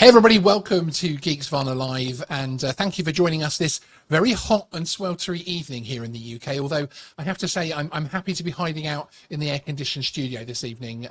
Hey everybody, welcome to Geeksvana Live, and thank you for joining us this very hot and sweltery evening here in the UK, although I have to say I'm happy to be hiding out in the air-conditioned studio this evening,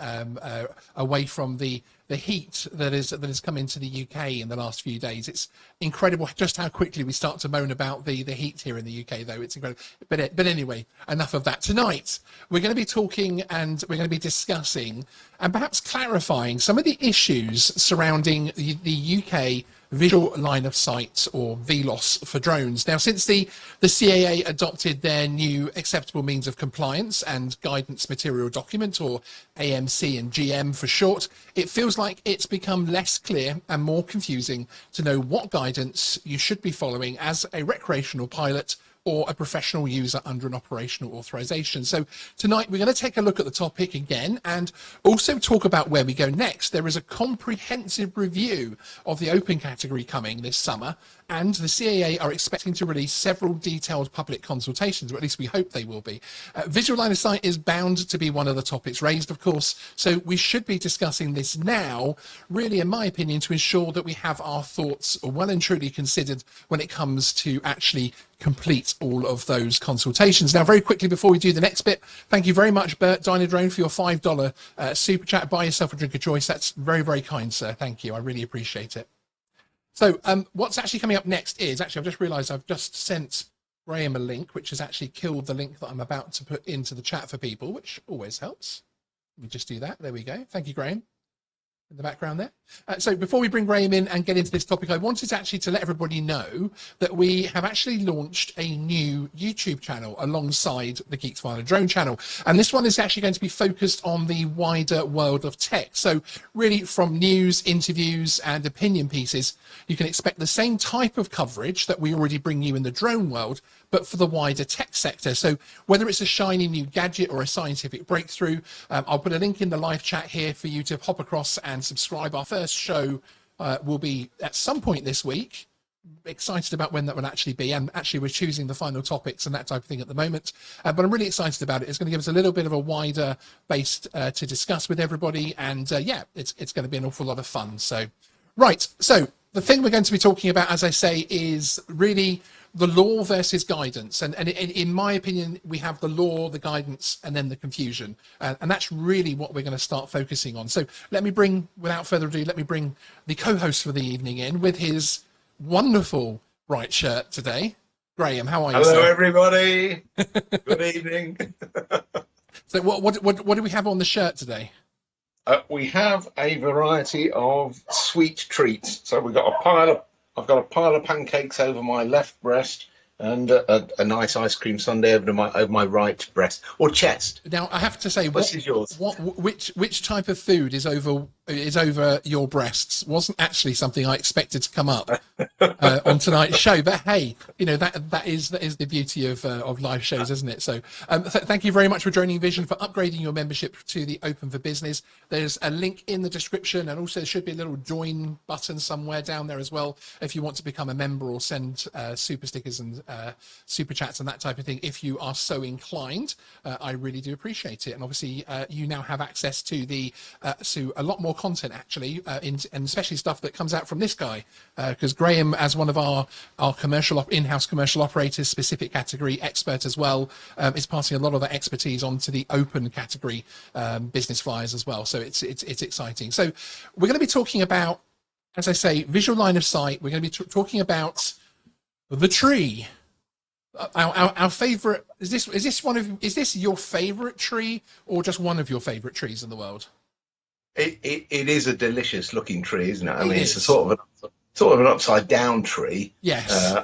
away from the heat that has come into the UK in the last few days. It's incredible just how quickly we start to moan about the heat here in the UK, though. It's incredible. But anyway, enough of that. Tonight, we're going to be talking and we're going to be discussing and perhaps clarifying some of the issues surrounding the UK visual line of sight, or VLOS, for drones. Now, since the CAA adopted their new acceptable means of compliance and guidance material document, or AMC and GM for short, it feels like it's become less clear and more confusing to know what guidance you should be following as a recreational pilot or a professional user under an operational authorization. So tonight we're going to take a look at the topic again and also talk about where we go next. There is a comprehensive review of the open category coming this summer, and the CAA are expecting to release several detailed public consultations, or at least we hope they will be. Visual line of sight is bound to be one of the topics raised, of course, so we should be discussing this now, really, in my opinion, to ensure that we have our thoughts well and truly considered when it comes to actually complete all of those consultations. Now, very quickly before we do the next bit, thank you very much, Bert Dynadrone, for your $5 super chat. Buy yourself a drink of choice. That's very, very kind, sir. Thank you. I really appreciate it. So what's actually coming up next is, actually, I've just realized I've just sent Graham a link, which has actually killed the link that I'm about to put into the chat for people, which always helps. Let me just do that. There we go. Thank you, Graham. In the background there. So before we bring Graham in and get into this topic, I wanted actually to let everybody know that we have actually launched a new YouTube channel alongside the Geeksvana drone channel. And this one is actually going to be focused on the wider world of tech. So really, from news, interviews and opinion pieces, you can expect the same type of coverage that we already bring you in the drone world, but for the wider tech sector. So whether it's a shiny new gadget or a scientific breakthrough, I'll put a link in the live chat here for you to hop across and subscribe. Our first show will be at some point this week. Excited about when that will actually be, and actually we're choosing the final topics and that type of thing at the moment, but I'm really excited about it. It's going to give us a little bit of a wider base to discuss with everybody, and yeah, it's going to be an awful lot of fun. So right, so the thing we're going to be talking about, as I say, is really the law versus guidance, and in my opinion, we have the law, the guidance, and then the confusion, and that's really what we're going to start focusing on. So let me bring, without further ado, let me bring the co-host for the evening in with his wonderful bright shirt today. Graham, how are you? Hello, sir? everybody. Good evening. So what do we have on the shirt today? We have a variety of sweet treats. So we've got I've got a pile of pancakes over my left breast, and a nice ice cream sundae over my right breast or chest. Now I have to say, This is yours. Which type of food is over your breasts wasn't actually something I expected to come up on tonight's show, but hey, you know, that is the beauty of live shows, isn't it? So thank you very much for joining Vision, for upgrading your membership to the Open for Business. There's a link in the description, and also there should be a little join button somewhere down there as well if you want to become a member or send super stickers and super chats and that type of thing. If you are so inclined, I really do appreciate it. And obviously you now have access to to a lot more content, actually, and especially stuff that comes out from this guy, because Graham, as one of our in-house commercial operators, specific category expert as well, is passing a lot of that expertise onto the open category business flyers as well. So it's exciting. So we're going to be talking about, as I say, visual line of sight. We're going to be talking about the tree. Our favorite, is this your favorite tree, or just one of your favorite trees in the world? It is a delicious looking tree, isn't it? I mean, it's a sort of an upside down tree. Yes.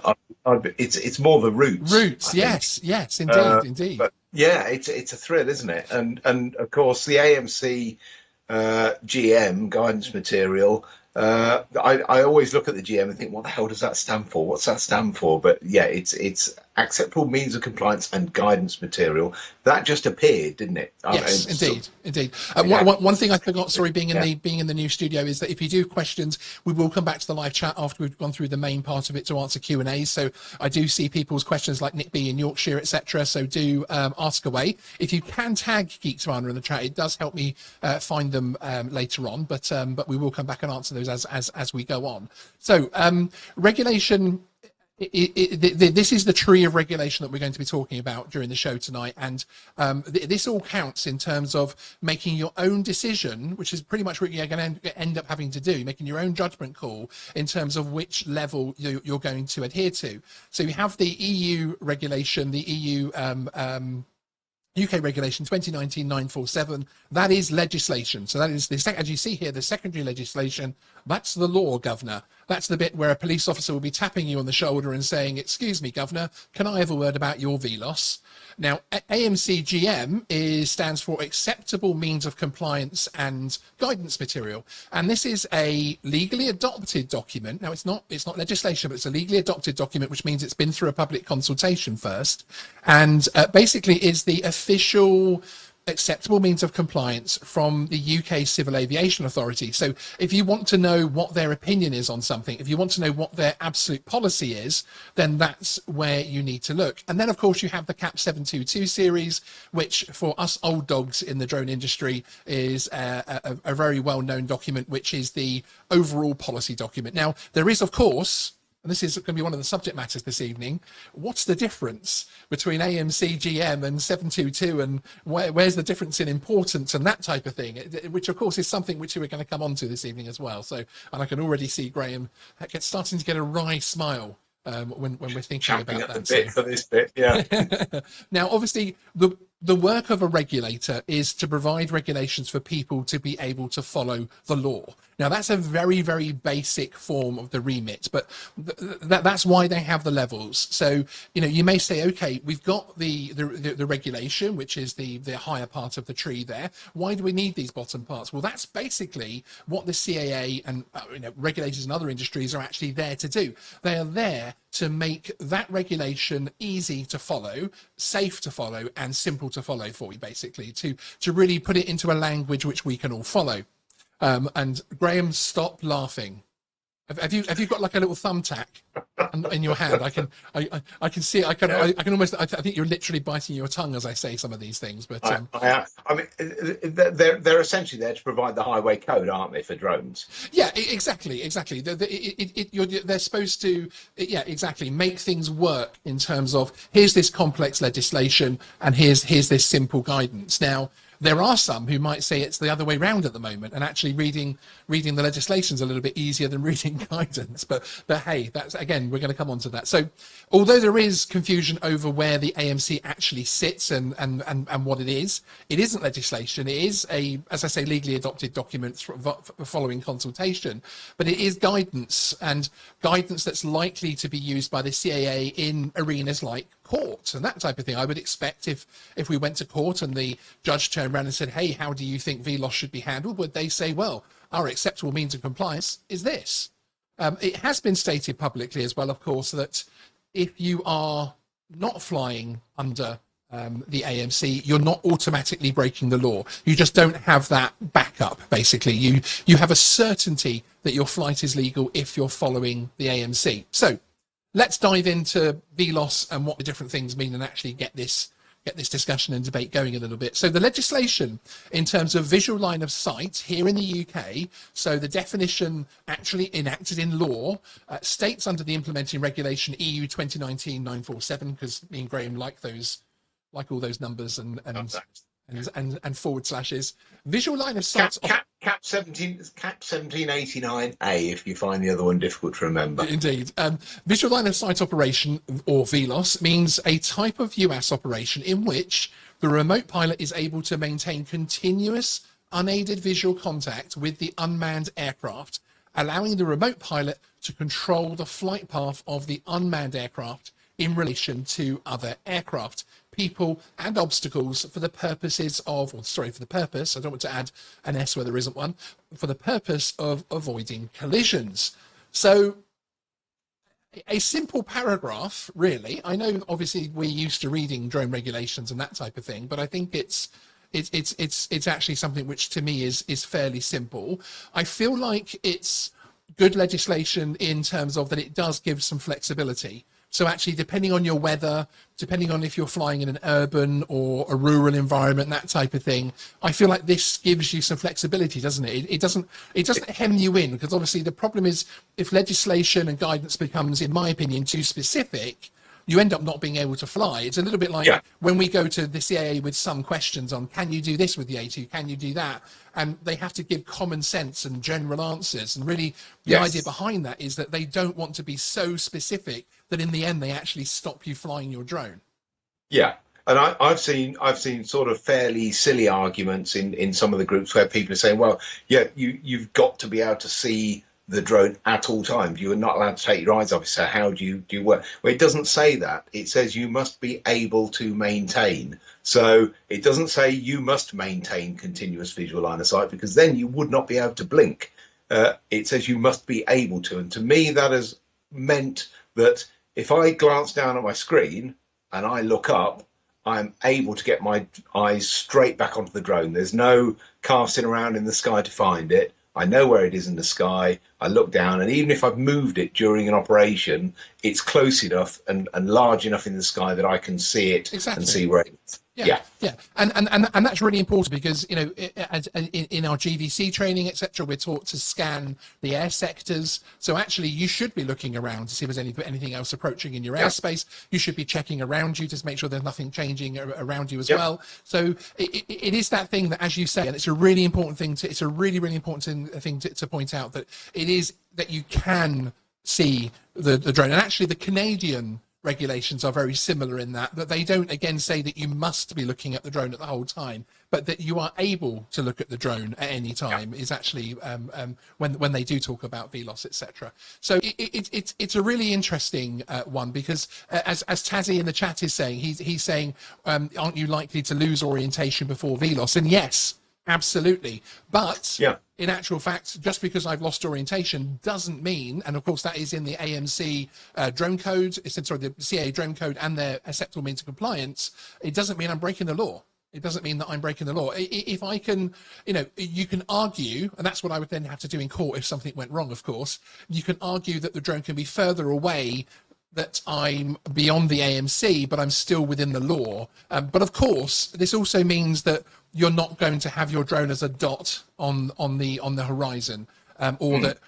It's more the roots. Roots, yes, indeed. But yeah, it's a thrill, isn't it? And of course the AMC GM guidance material. I always look at the GM and think, what the hell does that stand for? What's that stand for? But yeah, it's acceptable means of compliance and guidance material. That just appeared, didn't it? Yes, indeed. One thing I forgot, sorry, being in the new studio, is that if you do questions, we will come back to the live chat after we've gone through the main part of it to answer Q&As. So I do see people's questions like Nick B in Yorkshire, etc. So do ask away. If you can tag Geeksvana in the chat, it does help me find them later on. But we will come back and answer those as we go on. So regulation. This is the tree of regulation that we're going to be talking about during the show tonight, and this all counts in terms of making your own decision, which is pretty much what you're going to end up having to do, making your own judgment call in terms of which level you're going to adhere to. So you have the EU regulation, the EU UK regulation 2019-947. That is legislation. So that is the, as you see here, the secondary legislation. That's the law, Governor. That's the bit where a police officer will be tapping you on the shoulder and saying, "Excuse me, Governor, can I have a word about your VLOS?" Now, AMC GM stands for Acceptable Means of Compliance and Guidance Material, and this is a legally adopted document. Now, it's not legislation, but it's a legally adopted document, which means it's been through a public consultation first, and basically is the official acceptable means of compliance from the UK Civil Aviation Authority. So if you want to know what their opinion is on something, if you want to know what their absolute policy is, then that's where you need to look. And then, of course, you have the CAP 722 series, which for us old dogs in the drone industry is a very well-known document, which is the overall policy document. Now, there is, of course, and this is going to be one of the subject matters this evening, what's the difference between AMC GM and 722, and where's the difference in importance and that type of thing, which of course is something which we're going to come on to this evening as well. So, and I can already see Graham starting to get a wry smile when we're thinking about that. Bit for this bit, yeah. Now, obviously, the work of a regulator is to provide regulations for people to be able to follow the law. Now, that's a very, very basic form of the remit, but that's why they have the levels. So, you know, you may say, okay, we've got the regulation, which is the higher part of the tree there. Why do we need these bottom parts? Well, that's basically what the CAA and regulators in other industries are actually there to do. They are there to make that regulation easy to follow, safe to follow, and simple to follow for you, basically, to really put it into a language which we can all follow. And Graham, stop laughing. Have you got like a little thumbtack in your hand? I can see it. I can almost. I think you're literally biting your tongue as I say some of these things. But I mean, they're essentially there to provide the highway code, aren't they, for drones? Yeah, exactly. They're supposed to, yeah, exactly, make things work in terms of here's this complex legislation and here's this simple guidance. Now, there are some who might say it's the other way around at the moment, and actually reading the legislation is a little bit easier than reading guidance. But hey, that's, again, we're going to come on to that. So although there is confusion over where the AMC actually sits and what it isn't legislation. It is as I say, legally adopted document following consultation, but it is guidance, and guidance that's likely to be used by the CAA in arenas like court and that type of thing. I would expect if we went to court and the judge turned around and said, "Hey, how do you think VLOS should be handled?" would they say, "Well, our acceptable means of compliance is this." It has been stated publicly as well, of course, that if you are not flying under the AMC, you're not automatically breaking the law. You just don't have that backup, basically. You have a certainty that your flight is legal if you're following the AMC. So let's dive into VLOS and what the different things mean and actually get this discussion and debate going a little bit. So the legislation in terms of visual line of sight here in the UK, so the definition actually enacted in law, states under the implementing regulation EU 2019-947, because me and Graham like all those numbers and forward slashes. Visual line of sight. Cap 1789A, if you find the other one difficult to remember. Indeed. Visual line of sight operation, or VLOS, means a type of US operation in which the remote pilot is able to maintain continuous, unaided visual contact with the unmanned aircraft, allowing the remote pilot to control the flight path of the unmanned aircraft in relation to other aircraft, people and obstacles for the purposes of, for the purpose, I don't want to add an S where there isn't one, for the purpose of avoiding collisions. So a simple paragraph, really. I know obviously we're used to reading drone regulations and that type of thing, but I think it's actually something which to me is fairly simple. I feel like it's good legislation in terms of that it does give some flexibility. So actually, depending on your weather, depending on if you're flying in an urban or a rural environment, that type of thing, I feel like this gives you some flexibility, doesn't it? It doesn't hem you in, because obviously the problem is if legislation and guidance becomes, in my opinion, too specific, you end up not being able to fly. It's a little bit like when we go to the CAA with some questions on, can you do this with the A2? Can you do that? And they have to give common sense and general answers. And really the idea behind that is that they don't want to be so specific that in the end they actually stop you flying your drone. Yeah. And I've seen sort of fairly silly arguments in some of the groups where people are saying, well, yeah, you've got to be able to see the drone at all times. You are not allowed to take your eyes off it. So how do you work? Well, it doesn't say that. It says you must be able to maintain. So it doesn't say you must maintain continuous visual line of sight, because then you would not be able to blink. It says you must be able to. And to me, that has meant that if I glance down at my screen and I look up, I'm able to get my eyes straight back onto the drone. There's no casting around in the sky to find it. I know where it is in the sky. I look down, and even if I've moved it during an operation, it's close enough and large enough in the sky that I can see it and see where it is. Yeah. And that's really important, because, you know, in our GVC training, etc., we're taught to scan the air sectors. So actually, you should be looking around to see if there's anything else approaching in your airspace. You should be checking around you to make sure there's nothing changing around you as well. So it is that thing that, as you say, and it's a really important thing it's a really important thing to point out, that it is that you can see the drone. And actually, the Canadian regulations are very similar in that they don't again say that you must be looking at the drone at the whole time, but that you are able to look at the drone at any time is actually when they do talk about VLOS, etc. So it's a really interesting one, because as Tazzy in the chat is saying, he's saying, aren't you likely to lose orientation before VLOS? And yes, absolutely. But in actual fact, just because I've lost orientation doesn't mean, and of course that is in the AMC drone code, sorry, the CA drone code and their acceptable means of compliance, it doesn't mean I'm breaking the law. It doesn't mean that I'm breaking the law. If I can, you know, you can argue, and that's what I would then have to do in court if something went wrong, of course, you can argue that the drone can be further away, that I'm beyond the AMC, but I'm still within the law. But of course, this also means that you're not going to have your drone as a dot on the horizon, or that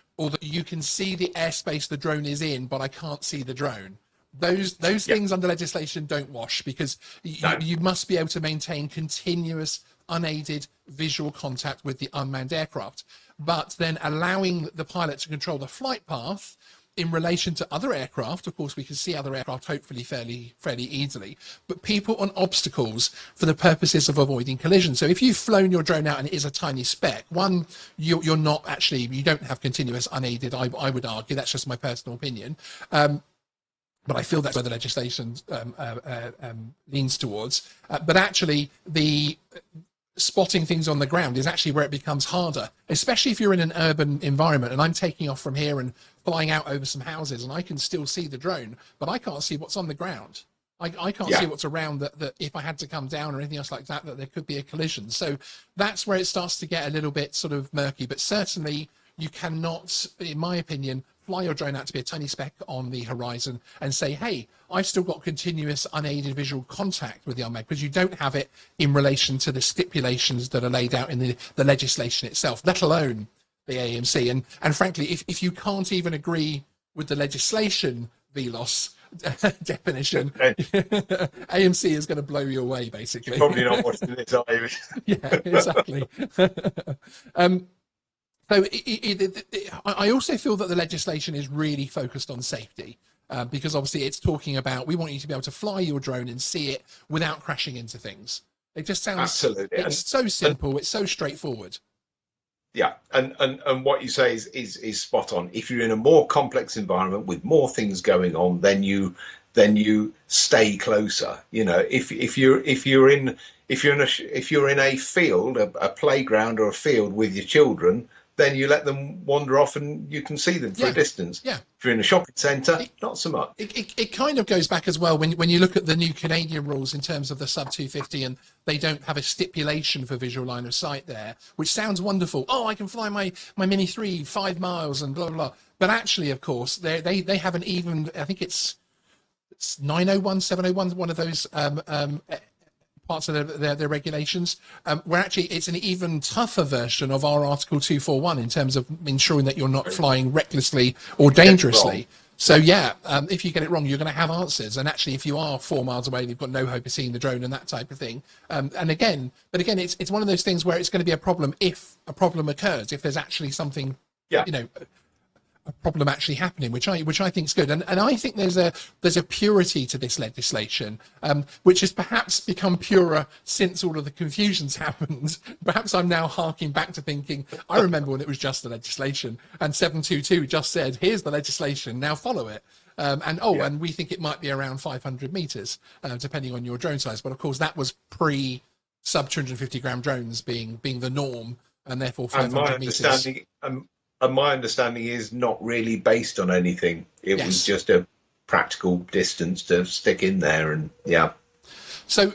you can see the airspace the drone is in, but I can't see the drone. Those things under legislation don't wash, because you must be able to maintain continuous unaided visual contact with the unmanned aircraft, but then allowing the pilot to control the flight path in relation to other aircraft. Of course, we can see other aircraft hopefully fairly easily, but people on obstacles for the purposes of avoiding collision. So if you've flown your drone out and it is a tiny speck, one, you're not actually, you don't have continuous unaided, I would argue. That's just my personal opinion. But I feel that's where the legislation leans towards. But actually, the spotting things on the ground is actually where it becomes harder, especially if you're in an urban environment and I'm taking off from here and flying out over some houses and I can still see the drone, but I can't see what's on the ground. I can't see what's around that if I had to come down or anything else like that there could be a collision. So that's where it starts to get a little bit sort of murky, but certainly you cannot, in my opinion, fly your drone out to be a tiny speck on the horizon and say, hey, I've still got continuous unaided visual contact with the unmanned, because you don't have it in relation to the stipulations that are laid out in the legislation itself, let alone the AMC. And frankly, if you can't even agree with the legislation VLOS definition, AMC is going to blow you away, basically. You're probably not watching this, are you? Yeah, exactly. So I also feel that the legislation is really focused on safety, because obviously it's talking about, we want you to be able to fly your drone and see it without crashing into things. It just sounds, absolutely, it's so simple, it's so straightforward. Yeah, and what you say is spot on. If you're in a more complex environment with more things going on, then you stay closer. You know, if you're in a field, a playground or a field with your children, then you let them wander off and you can see them for a distance. Yeah. If you're in a shopping centre, not so much. It kind of goes back as well when you look at the new Canadian rules in terms of the sub 250, and they don't have a stipulation for visual line of sight there, which sounds wonderful. Oh, I can fly my Mini 3 5 miles and blah, blah, blah. But actually, of course, they haven't even, I think it's 901, 701, one of those parts of their regulations, where actually it's an even tougher version of our Article 241 in terms of ensuring that you're not flying recklessly or dangerously. So yeah, if you get it wrong, you're going to have answers. And actually, if you are 4 miles away, you've got no hope of seeing the drone and that type of thing. But again, it's one of those things where it's going to be a problem if a problem occurs, if there's actually something, you know, a problem actually happening, which I think is good. And I think there's a purity to this legislation, which has perhaps become purer since all of the confusions happened. Perhaps I'm now harking back to thinking, I remember when it was just the legislation and 722 just said, here's the legislation, now follow it. And we think it might be around 500 meters, depending on your drone size. But of course, that was pre sub 250 gram drones being the norm, and therefore 500 meters. And my understanding is not really based on anything. It was just a practical distance to stick in there, and So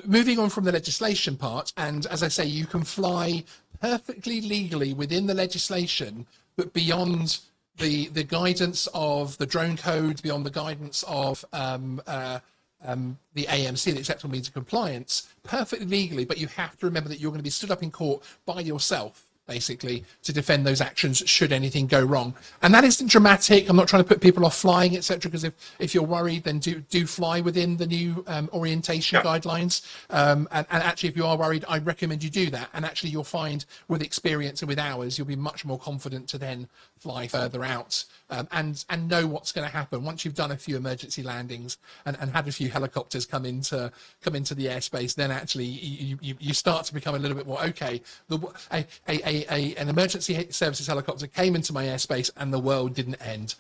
moving on from the legislation part, and as I say, you can fly perfectly legally within the legislation, but beyond the guidance of the drone code, beyond the guidance of the AMC, the acceptable means of compliance, perfectly legally, but you have to remember that you're going to be stood up in court by yourself, basically, to defend those actions should anything go wrong. And that isn't dramatic. I'm not trying to put people off flying, etc., because if you're worried, then do fly within the new orientation guidelines. And actually, if you are worried, I recommend you do that. And actually, you'll find with experience and with hours, you'll be much more confident to then fly further out and know what's going to happen once you've done a few emergency landings and had a few helicopters come into the airspace. Then actually you start to become a little bit more okay. An emergency services helicopter came into my airspace and the world didn't end.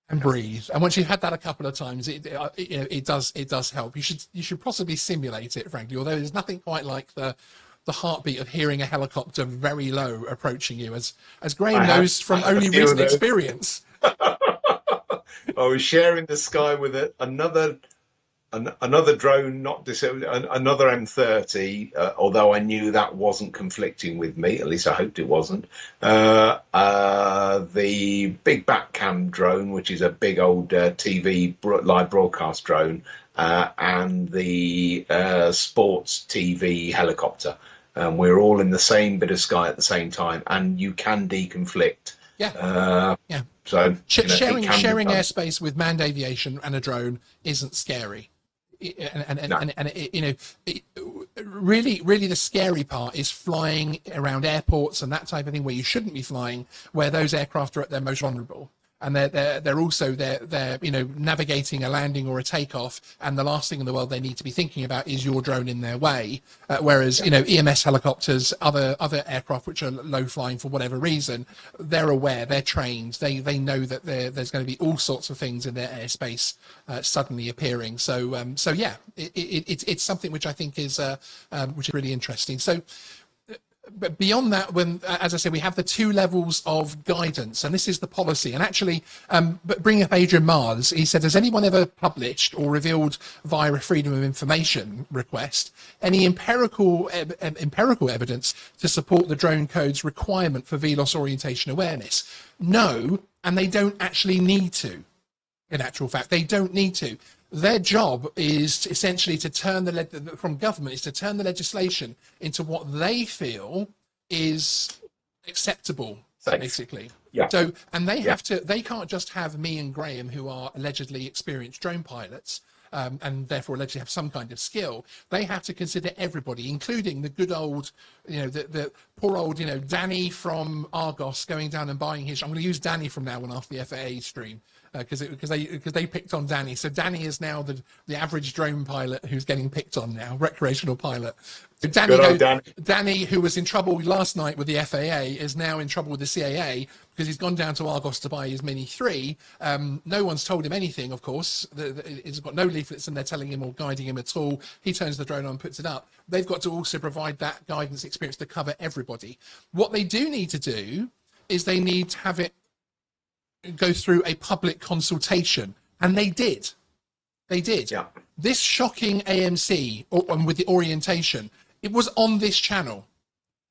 And breathe. And once you've had that a couple of times, it does help. You should possibly simulate it, frankly. Although there's nothing quite like the heartbeat of hearing a helicopter very low approaching you, as Graham knows from only recent experience. I was sharing the sky with another drone, another M30, although I knew that wasn't conflicting with me, at least I hoped it wasn't. The big back cam drone, which is a big old TV live broadcast drone, and the sports TV helicopter. We're all in the same bit of sky at the same time, and you can deconflict. So sharing airspace with manned aviation and a drone isn't scary. Really the scary part is flying around airports and that type of thing where you shouldn't be flying, where those aircraft are at their most vulnerable. And they're also navigating a landing or a takeoff, and the last thing in the world they need to be thinking about is your drone in their way. Whereas EMS helicopters, other aircraft which are low flying for whatever reason, they're aware, they're trained, they know that there's going to be all sorts of things in their airspace suddenly appearing. So it's something which I think is really interesting. So. But beyond that, as I said, we have the 2 levels of guidance, and this is the policy. And actually, but bringing up Adrian Mars, he said, has anyone ever published or revealed via a freedom of information request any empirical evidence to support the drone code's requirement for VLOS orientation awareness? No, and they don't actually need to. In actual fact, they don't need to. Their job is essentially to turn from government is to turn the legislation into what they feel is acceptable, basically. Yeah. So, and they can't just have me and Graham, who are allegedly experienced drone pilots, and therefore allegedly have some kind of skill. They have to consider everybody, including the good old, the poor old, Danny from Argos going down and buying his. I'm going to use Danny from now on after the FAA stream. Because they picked on Danny. So Danny is now the average drone pilot who's getting picked on now, recreational pilot. So Danny, who was in trouble last night with the FAA, is now in trouble with the CAA because he's gone down to Argos to buy his Mini 3. No one's told him anything, of course. He's got no leaflets and they're telling him or guiding him at all. He turns the drone on and puts it up. They've got to also provide that guidance experience to cover everybody. What they do need to do is they need to have it go through a public consultation, and they did. Yeah. This shocking AMC with the orientation, it was on this channel.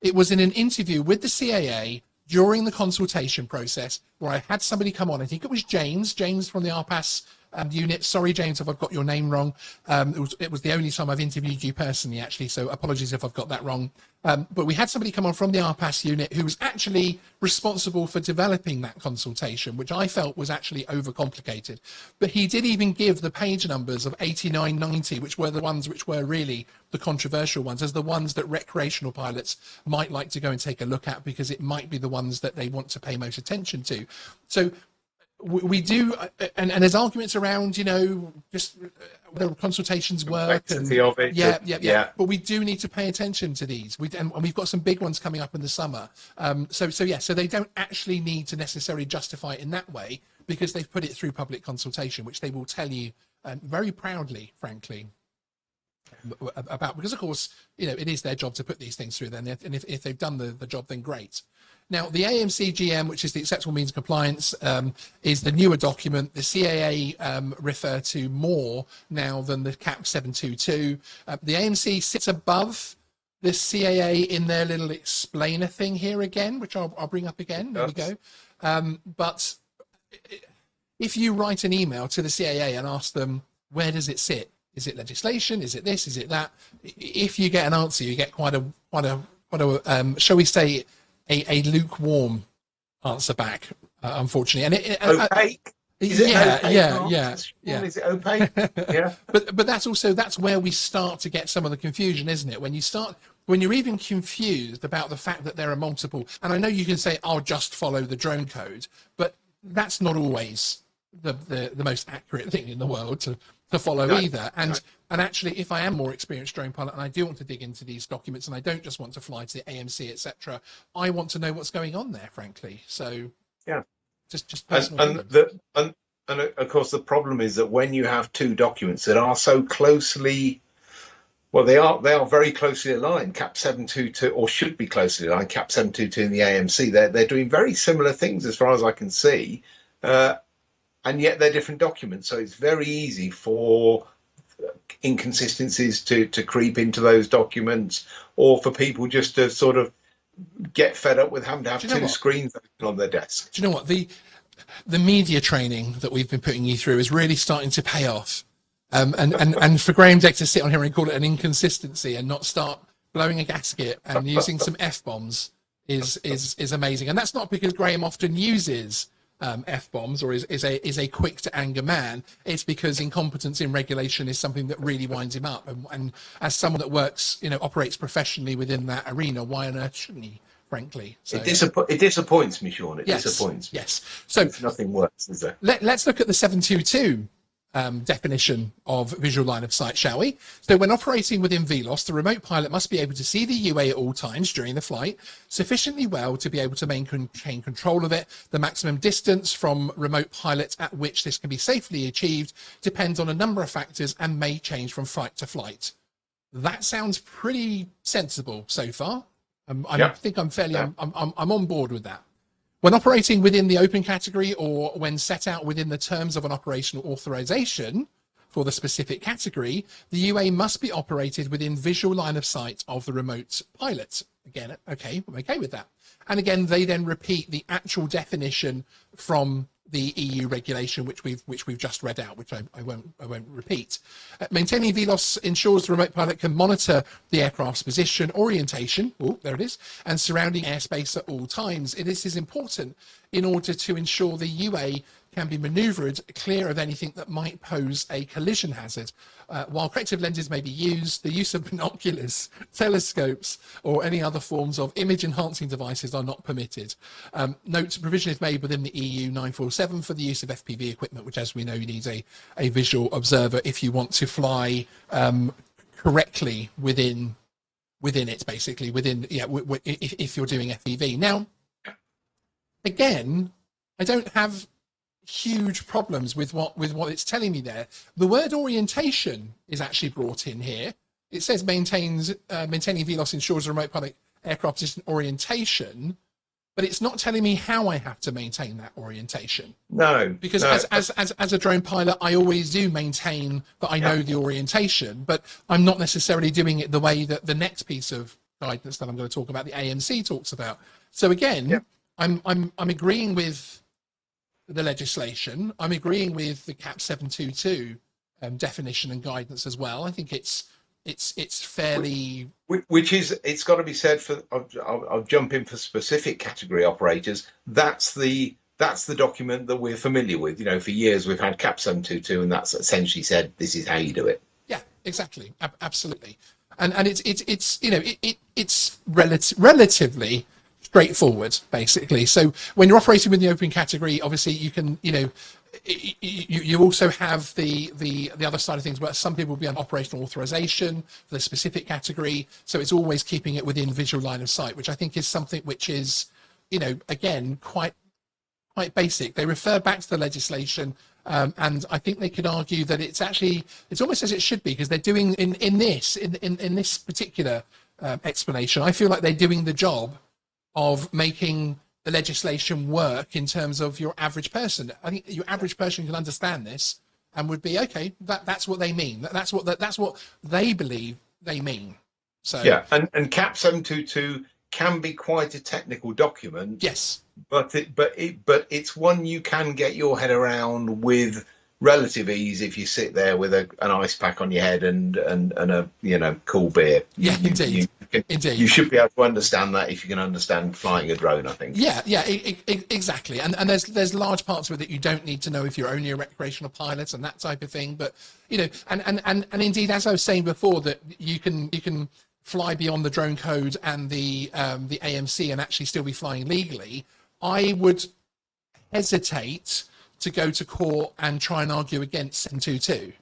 It was in an interview with the CAA during the consultation process where I had somebody come on. I think it was James from the RPAS unit. Sorry, James, if I've got your name wrong. It was the only time I've interviewed you personally, actually, so apologies if I've got that wrong. But we had somebody come on from the RPAS unit who was actually responsible for developing that consultation, which I felt was actually overcomplicated. But he did even give the page numbers of 89, 90, which were the ones which were really the controversial ones, as the ones that recreational pilots might like to go and take a look at, because it might be the ones that they want to pay most attention to. So we do, and there's arguments around, you know, just whether consultations work, and of it, yeah. But we do need to pay attention to these. And we've got some big ones coming up in the summer. So they don't actually need to necessarily justify it in that way, because they've put it through public consultation, which they will tell you very proudly, frankly, about, because of course, you know, it is their job to put these things through then, and if they've done the job, then great. Now, the AMC GM, which is the Acceptable Means of Compliance, is the newer document. The CAA refer to more now than the CAP 722. The AMC sits above the CAA in their little explainer thing here again, which I'll bring up again. There we go. But if you write an email to the CAA and ask them, where does it sit? Is it legislation? Is it this? Is it that? If you get an answer, you get quite a shall we say, a lukewarm answer back, unfortunately. And opaque. Is it opaque? Yeah. Is it opaque? Yeah. But that's where we start to get some of the confusion, isn't it? When you're even confused about the fact that there are multiple, and I know you can say, I'll just follow the drone code, but that's not always the most accurate thing in the world to follow either. And actually, if I am more experienced drone pilot and I do want to dig into these documents and I don't just want to fly to the AMC, etc., I want to know what's going on there, frankly. So yeah, just personal. And of course, the problem is that when you have two documents that are so closely, well, they are very closely aligned. CAP 722, or should be closely aligned, CAP 722 and the AMC, they're doing very similar things as far as I can see. And yet they're different documents, so it's very easy for inconsistencies to creep into those documents, or for people just to sort of get fed up with having to have two screens on their desk. Do you know what? The media training that we've been putting you through is really starting to pay off. And for Graham Deck to sit on here and call it an inconsistency and not start blowing a gasket and using some F-bombs is amazing. And that's not because Graham often uses F-bombs or is a quick to anger man. It's because incompetence in regulation is something that really winds him up, and as someone that works, you know, operates professionally within that arena, why on earth shouldn't he, frankly? So it disappoints me, Sean. It disappoints me. Yes, so it's nothing worse, is there? Let's look at the 722 definition of visual line of sight, shall we? So when operating within VLOS, the remote pilot must be able to see the UA at all times during the flight sufficiently well to be able to maintain control of it. The maximum distance from remote pilot at which this can be safely achieved depends on a number of factors and may change from flight to flight. That sounds pretty sensible so far. I think I'm fairly, I'm on board with that. When operating within the open category, or when set out within the terms of an operational authorization for the specific category, the UA must be operated within visual line of sight of the remote pilot. Again, okay, I'm okay with that. And again, they then repeat the actual definition from the EU regulation, which we've just read out, which I won't repeat. Maintaining VLOS ensures the remote pilot can monitor the aircraft's position, orientation, there it is, and surrounding airspace at all times. This is important in order to ensure the UA can be manoeuvred clear of anything that might pose a collision hazard. While corrective lenses may be used, the use of binoculars, telescopes, or any other forms of image-enhancing devices are not permitted. Note, provision is made within the EU 947 for the use of FPV equipment, which, as we know, needs a visual observer if you want to fly correctly within it, basically, if you're doing FPV. Now, again, I don't have huge problems with what it's telling me there. The word orientation is actually brought in here. It says maintaining VLOS ensures a remote pilot aircraft position orientation, but it's not telling me how I have to maintain that orientation. No, because as a drone pilot, I always do maintain that I know the orientation, but I'm not necessarily doing it the way that the next piece of guidance that I'm going to talk about, the AMC, talks about. So again, I'm agreeing with the legislation. I'm agreeing with the CAP 722 definition and guidance as well. I think it's fairly, which is, it's got to be said for, I'll jump in for specific category operators. That's the document that we're familiar with. You know, for years we've had CAP 722, and that's essentially said this is how you do it. yeah, exactly, absolutely. And it's you know, it's relatively straightforward, basically. So when you're operating with the open category, obviously you can, you know, you also have the other side of things where some people will be on operational authorization for the specific category. So it's always keeping it within visual line of sight, which I think is something which is, you know, again, quite basic. They refer back to the legislation, and I think they could argue that it's almost as it should be, because they're doing in this particular explanation, I feel like they're doing the job of making the legislation work in terms of your average person. I think your average person can understand this and would be, okay, that's what they mean. That's what they believe they mean. So yeah, and CAP 722 can be quite a technical document. Yes, but it's one you can get your head around with relative ease if you sit there with an ice pack on your head and a, you know, cool beer. Yeah, indeed. Indeed. You should be able to understand that if you can understand flying a drone, I think. Yeah, exactly. And there's large parts of it that you don't need to know if you're only a recreational pilot and that type of thing. But, you know, and indeed, as I was saying before, that you can fly beyond the drone code and the AMC and actually still be flying legally. I would hesitate to go to court and try and argue against 722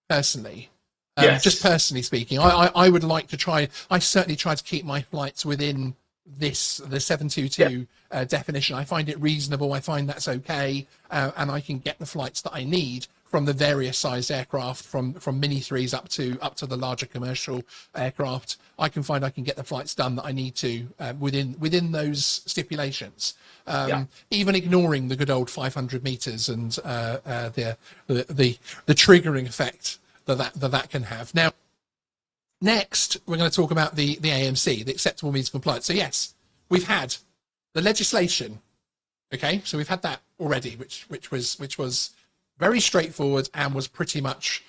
personally. Yes. Just personally speaking, I would like to try. I certainly try to keep my flights within the 722 definition. I find it reasonable. I find that's okay, and I can get the flights that I need from the various sized aircraft, from Mini 3s up to the larger commercial aircraft. I can get the flights done that I need to within those stipulations. Even ignoring the good old 500 meters and the triggering effect that can have. Now, next we're going to talk about the AMC, the acceptable means of compliance. So yes, we've had the legislation. Okay, so we've had that already, which was very straightforward and was pretty much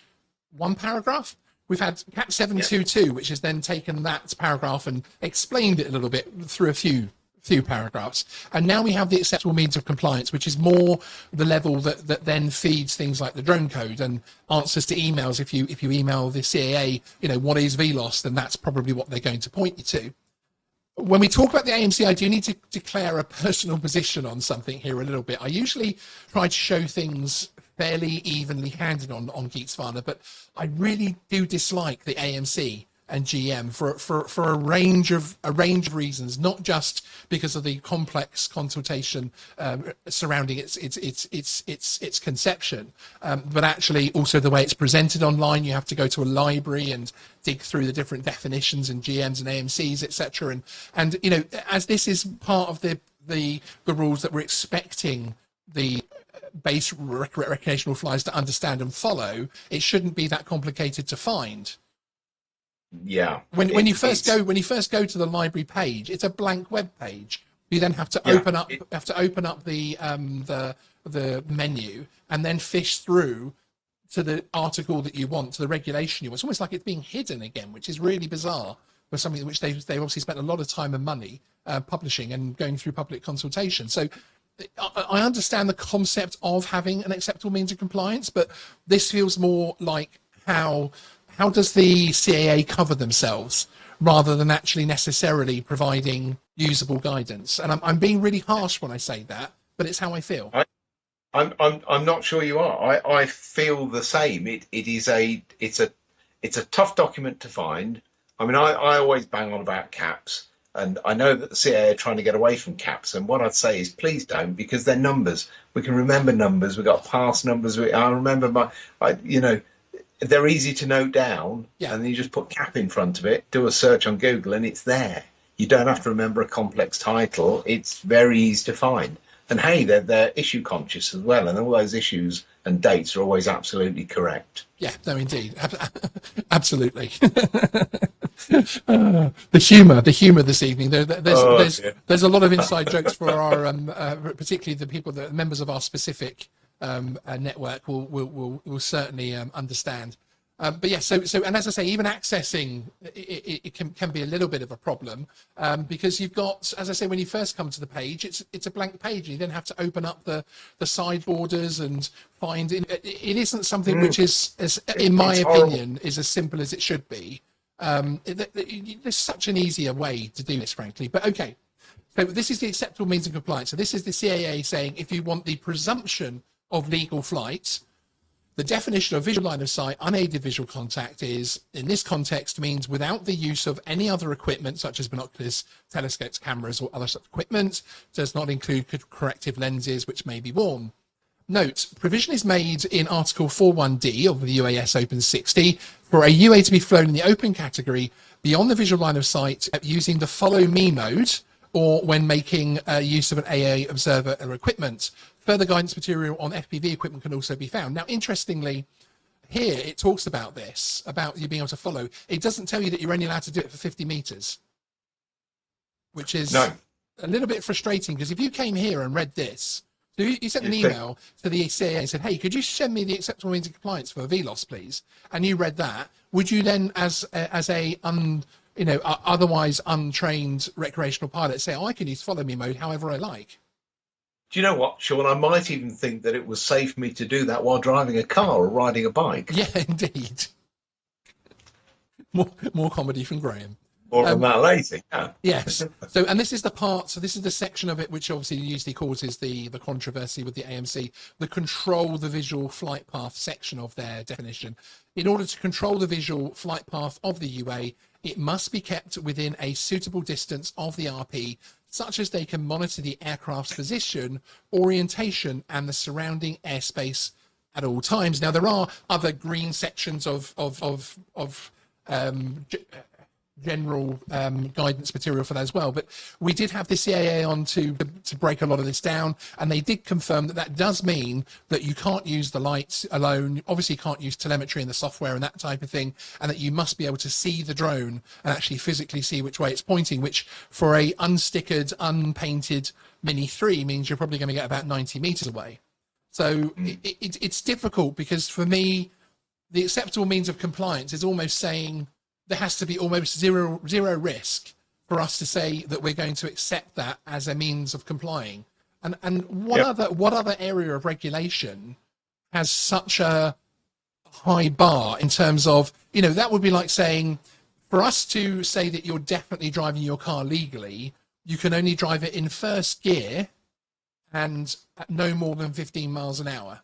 one paragraph. We've had CAP 722, which has then taken that paragraph and explained it a little bit through a few paragraphs. And now we have the acceptable means of compliance, which is more the level that then feeds things like the drone code and answers to emails. If you email the CAA, you know, what is VLOS, then that's probably what they're going to point you to. When we talk about the AMC, I do need to declare a personal position on something here a little bit. I usually try to show things fairly evenly handed on Geeksvana, but I really do dislike the AMC and GM for a range of reasons, not just because of the complex consultation surrounding its conception, but actually also the way it's presented online. You have to go to a library and dig through the different definitions and GMs and AMCs, etc. And you know, as this is part of the rules that we're expecting the base recreational flyers to understand and follow, it shouldn't be that complicated to find. Yeah. When you first go to the library page, it's a blank web page. You then have to open up the menu and then fish through to the article that you want, to the regulation you want. It's almost like it's being hidden again, which is really bizarre for something which they've obviously spent a lot of time and money publishing and going through public consultation. So I understand the concept of having an acceptable means of compliance, but this feels more like how does the CAA cover themselves rather than actually necessarily providing usable guidance. And I'm being really harsh when I say that, but it's how I feel. I'm not sure you are. I feel the same. It's a tough document to find. I mean, I always bang on about caps, and I know that the CAA are trying to get away from caps. And what I'd say is, please don't, because they're numbers. We can remember numbers. We've got past numbers. I remember they're easy to note down, and then you just put cap in front of it, do a search on Google, and it's there. You don't have to remember a complex title. It's very easy to find. And hey, they're issue conscious as well, and all those issues and dates are always absolutely correct. Yeah, no, indeed. Absolutely. The humour this evening. Oh, dear. There's a lot of inside jokes for our, particularly the people that members of our specific network will certainly understand. But yeah, and as I say, even accessing it can be a little bit of a problem, because you've got, as I say, when you first come to the page, it's a blank page, and you then have to open up the side borders and find it. It isn't something which is, in my opinion, is as simple as it should be. There's such an easier way to do this, frankly. But okay, so this is the acceptable means of compliance. So this is the CAA saying if you want the presumption of legal flight, the definition of visual line of sight, unaided visual contact is, in this context, means without the use of any other equipment, such as binoculars, telescopes, cameras, or other such equipment, does not include corrective lenses which may be worn. Note, provision is made in Article 41D of the UAS Open 60 for a UA to be flown in the open category beyond the visual line of sight using the follow me mode or when making use of an AA observer or equipment. Further guidance material on FPV equipment can also be found. Now, interestingly, here it talks about this, about you being able to follow. It doesn't tell you that you're only allowed to do it for 50 meters, which is a little bit frustrating, because if you came here and read this, so you sent an email to the CAA and said, hey, could you send me the acceptable means of compliance for VLOS, please? And you read that, would you then, as a otherwise untrained recreational pilot, say, oh, I can use follow me mode however I like? Do you know what, Sean? I might even think that it was safe for me to do that while driving a car or riding a bike. Yeah, indeed. More comedy from Graham. Or I'm that lazy. Yeah. Yes. So, and this is the part, so this is the section of it which obviously usually causes the controversy with the AMC, the control the visual flight path section of their definition. In order to control the visual flight path of the UA, it must be kept within a suitable distance of the RP, such as they can monitor the aircraft's position, orientation, and the surrounding airspace at all times. Now, there are other green sections of general guidance material for that as well, but we did have the CAA on to break a lot of this down, and they did confirm that that does mean that you can't use the lights alone, obviously you can't use telemetry and the software and that type of thing, and that you must be able to see the drone and actually physically see which way it's pointing, which for a unstickered, unpainted Mini 3 means you're probably going to get about 90 meters away. So it's difficult, because for me, the acceptable means of compliance is almost saying there has to be almost zero risk for us to say that we're going to accept that as a means of complying. And what other area of regulation has such a high bar in terms of, that would be like saying, for us to say that you're definitely driving your car legally, you can only drive it in first gear and at no more than 15 miles an hour.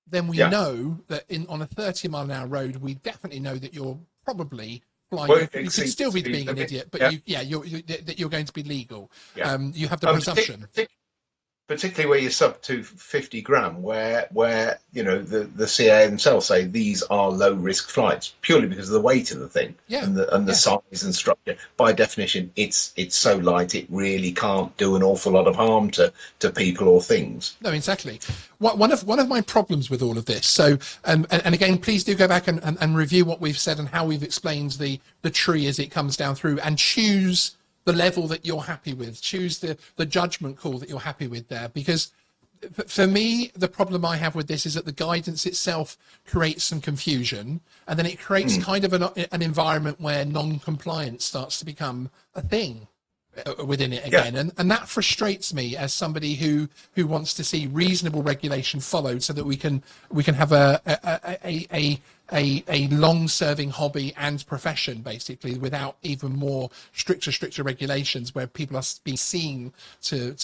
Then we know that on a 30-mile-an-hour road, we definitely know that you're probably flying. You could still be being an idiot, but you're going to be legal. Yeah. You have the presumption. Particularly where you're sub to 50 gram, where the CAA themselves say these are low risk flights purely because of the weight of the thing and the size and structure. By definition, it's so light it really can't do an awful lot of harm to people or things. No, exactly. One of my problems with all of this. So and again, please do go back and review what we've said and how we've explained the tree as it comes down through, and choose the level that you're happy with, choose the judgment call that you're happy with there. Because for me, the problem I have with this is that the guidance itself creates some confusion, and then it creates kind of an environment where non-compliance starts to become a thing within it again. And that frustrates me as somebody who wants to see reasonable regulation followed, so that we can have a long-serving hobby and profession, basically, without even more stricter regulations where people are being seen to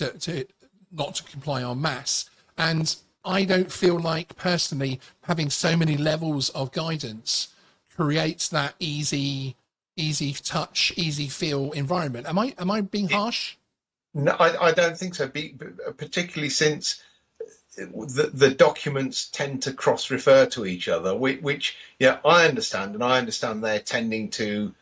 not to comply en masse. And I don't feel like, personally, having so many levels of guidance creates that easy touch, easy feel environment. Am I being harsh? No, I don't think so. Particularly since the documents tend to cross-refer to each other, which I understand, and I understand they're tending to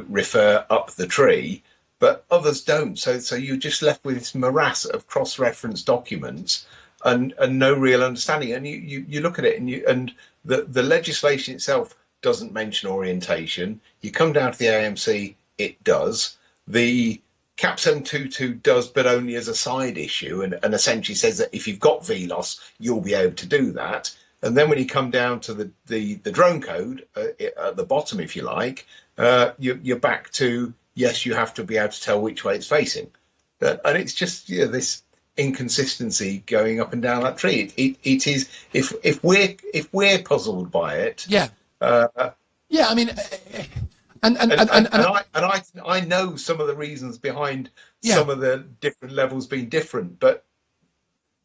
refer up the tree, but others don't. So you're just left with this morass of cross-reference documents and no real understanding. And you look at it, and the legislation itself doesn't mention orientation. You come down to the AMC, it does. The CAP 722 does, but only as a side issue, and essentially says that if you've got VLOS, you'll be able to do that. And then when you come down to the drone code at the bottom, if you like, you're back to, yes, you have to be able to tell which way it's facing. And it's just this inconsistency going up and down that tree. It is, if we're puzzled by it, Yeah. I mean, I know some of the reasons behind some of the different levels being different, but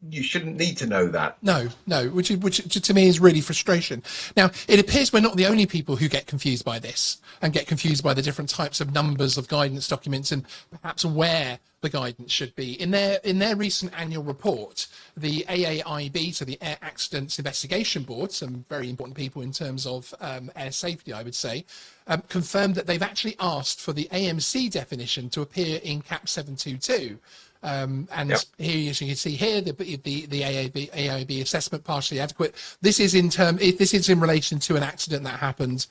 you shouldn't need to know that. No, which to me is really frustration. Now, it appears we're not the only people who get confused by this and get confused by the different types of numbers of guidance documents and perhaps where the guidance should be. In their recent annual report, the AAIB, so the Air Accidents Investigation Board, some very important people in terms of air safety, I would say, confirmed that they've actually asked for the AMC definition to appear in CAP 722. Here, as you can see here, the AAIB assessment partially adequate. This is in relation to an accident that happened,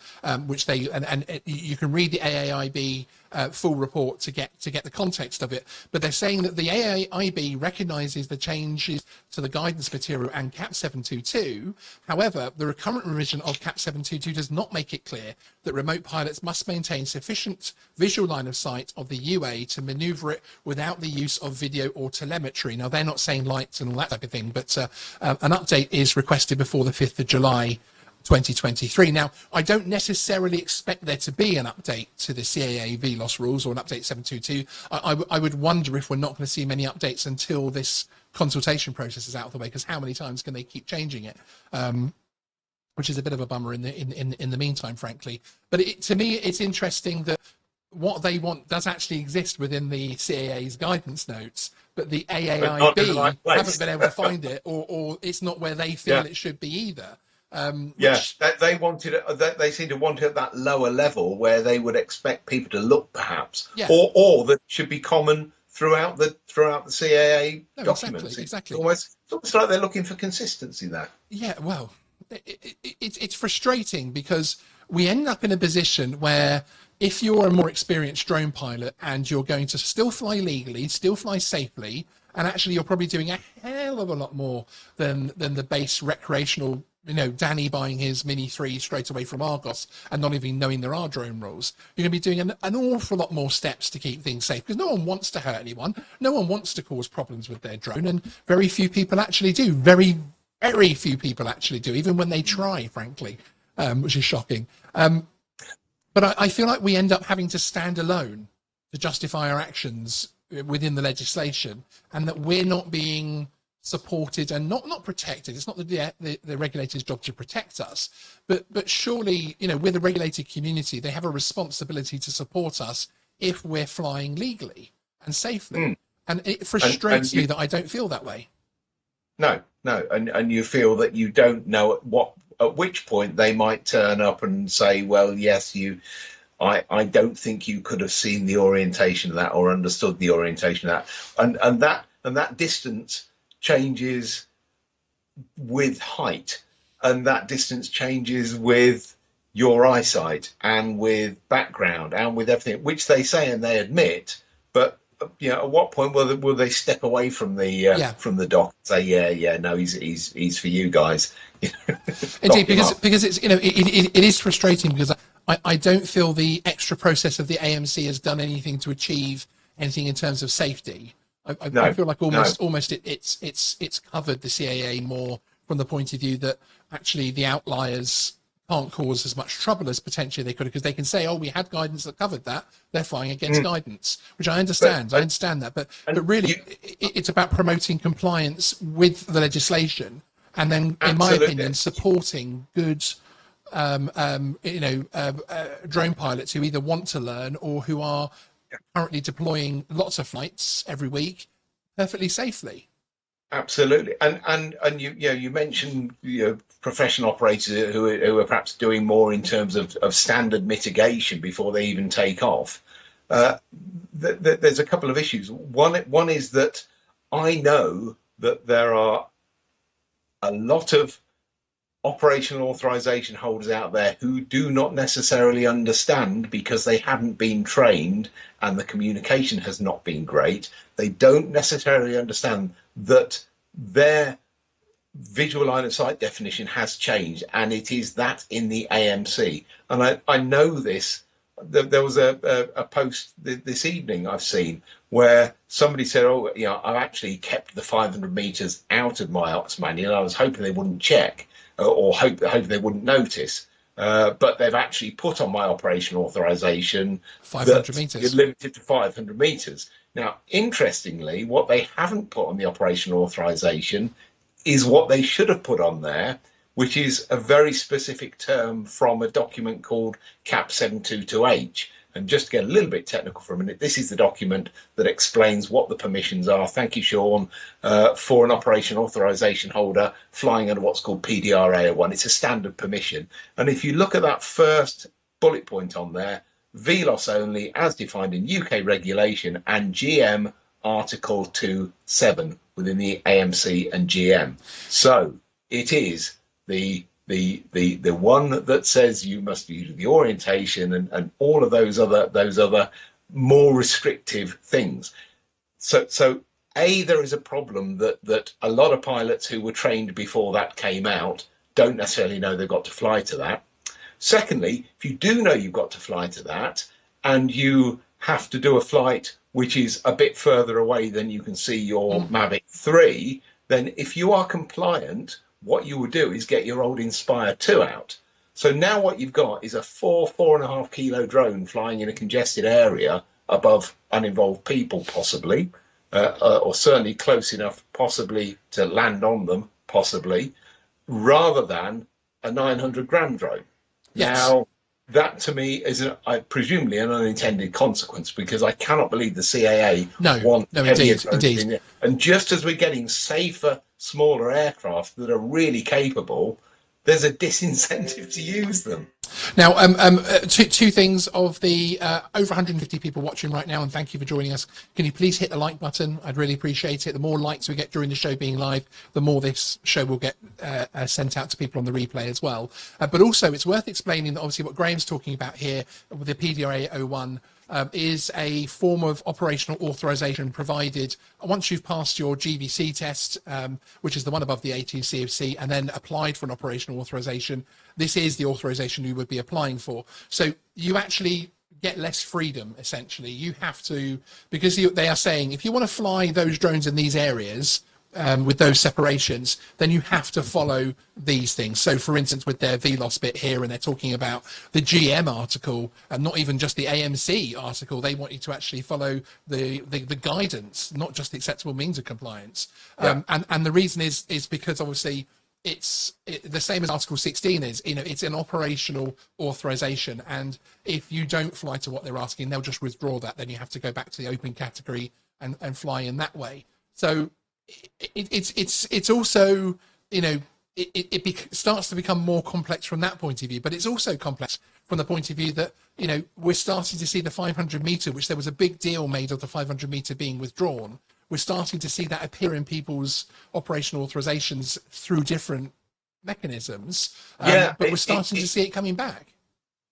which they and you can read the AAIB full report to get the context of it. But they're saying that the AAIB recognises the changes to the guidance material and CAP 722. However, the current revision of CAP 722 does not make it clear that remote pilots must maintain sufficient visual line of sight of the UA to manoeuvre it without the use of video or telemetry. Now, they're not saying lights and all that type of thing, but an update is requested before the 5th of July 2023. Now, I don't necessarily expect there to be an update to the CAA VLOS rules or an update 722. I would wonder if we're not going to see many updates until this consultation process is out of the way, because how many times can they keep changing it? Which is a bit of a bummer in the meantime, frankly. But to me, it's interesting that what they want does actually exist within the CAA's guidance notes, but the AAIB haven't been able to find it, or it's not where they feel it should be either. They wanted it. They seem to want it at that lower level where they would expect people to look, perhaps, or that should be common throughout the CAA documents. Exactly. It's almost like they're looking for consistency there. Yeah, well, it's frustrating because we end up in a position where if you're a more experienced drone pilot and you're going to still fly legally, still fly safely, and actually you're probably doing a hell of a lot more than the base recreational, Danny buying his Mini 3 straight away from Argos and not even knowing there are drone rules, you're going to be doing an awful lot more steps to keep things safe, because no one wants to hurt anyone. No one wants to cause problems with their drone, and very few people actually do. Very, very few people actually do, even when they try, frankly, which is shocking. But I feel like we end up having to stand alone to justify our actions within the legislation, and that we're not being supported and not protected. It's not the regulator's job to protect us, but surely, we're the regulated community. They have a responsibility to support us if we're flying legally and safely. And it frustrates me that I don't feel that way. No, and you feel that you don't know at which point they might turn up and say, well, yes, I don't think you could have seen the orientation of that or understood the orientation of that, and that distance changes with height, and that distance changes with your eyesight and with background and with everything, which they say and they admit. But at what point will they step away from the dock and say, no, he's for you guys? Indeed, because it's it is frustrating, because I don't feel the extra process of the AMC has done anything to achieve anything in terms of safety. I feel like almost it's covered the CAA more from the point of view that actually the outliers can't cause as much trouble as potentially they could, because they can say, we had guidance that covered that, they're flying against guidance, which I understand. I understand that, but really it's about promoting compliance with the legislation, and then, in my opinion, supporting good drone pilots who either want to learn or who are currently deploying lots of flights every week perfectly safely. Absolutely, and you mentioned professional operators who are perhaps doing more in terms of standard mitigation before they even take off. There's a couple of issues. One is that I know that there are a lot of operational authorization holders out there who do not necessarily understand because they haven't been trained and the communication has not been great. They don't necessarily understand that their visual line of sight definition has changed, and it is that in the AMC. And I know this. There was a post this evening I've seen where somebody said, "Oh, you know, I've actually kept the 500 meters out of my ops manual. I was hoping they wouldn't check, or hope they wouldn't notice. But they've actually put on my operational authorization 500 meters. You're limited to 500 meters." Now, interestingly, what they haven't put on the operational authorization is what they should have put on there, which is a very specific term from a document called CAP 722H. And just to get a little bit technical for a minute, this is the document that explains what the permissions are. Thank you, Sean, for an operation authorization holder flying under what's called PDR-AO1. It's a standard permission. And if you look at that first bullet point on there, VLOS only as defined in UK regulation and GM Article 2.7 within the AMC and GM. So it is the one that says you must use the orientation and all of those other more restrictive things. So there is a problem that a lot of pilots who were trained before that came out don't necessarily know they've got to fly to that. Secondly, if you do know you've got to fly to that and you have to do a flight which is a bit further away than you can see your Mavic 3, then if you are compliant, what you will do is get your old Inspire 2 out. So now what you've got is a 4.5 kilo drone flying in a congested area above uninvolved people, possibly, or certainly close enough, possibly, to land on them, possibly, rather than a 900 gram drone. Yes. Now, that to me is presumably an unintended consequence, because I cannot believe the CAA want heavier drones in there. And just as we're getting safer, smaller aircraft that are really capable, there's a disincentive to use them. Now, two things of the over 150 people watching right now, and thank you for joining us. Can you please hit the like button? I'd really appreciate it. The more likes we get during the show being live, the more this show will get sent out to people on the replay as well. But also, it's worth explaining that obviously what Graham's talking about here with the PDR-AO1 is a form of operational authorization provided once you've passed your GVC test, which is the one above the A2CFC, and then applied for an operational authorization. This is the authorization you would be applying for. So you actually get less freedom, essentially. You have to, because they are saying, if you want to fly those drones in these areas, with those separations, then you have to follow these things. So for instance, with their VLOS bit here, and they're talking about the GM article, and not even just the AMC article, they want you to actually follow the guidance, not just the acceptable means of compliance. And the reason is because obviously it's the same as Article 16 is, you know, it's an operational authorization, and if you don't fly to what they're asking, they'll just withdraw that. Then you have to go back to the open category and fly in that way. So it's also, you know, it starts to become more complex from that point of view, but it's also complex from the point of view that, you know, we're starting to see the 500 meter, which there was a big deal made of the 500 meter being withdrawn. We're starting to see that appear in people's operational authorizations through different mechanisms, but we're starting to see it coming back.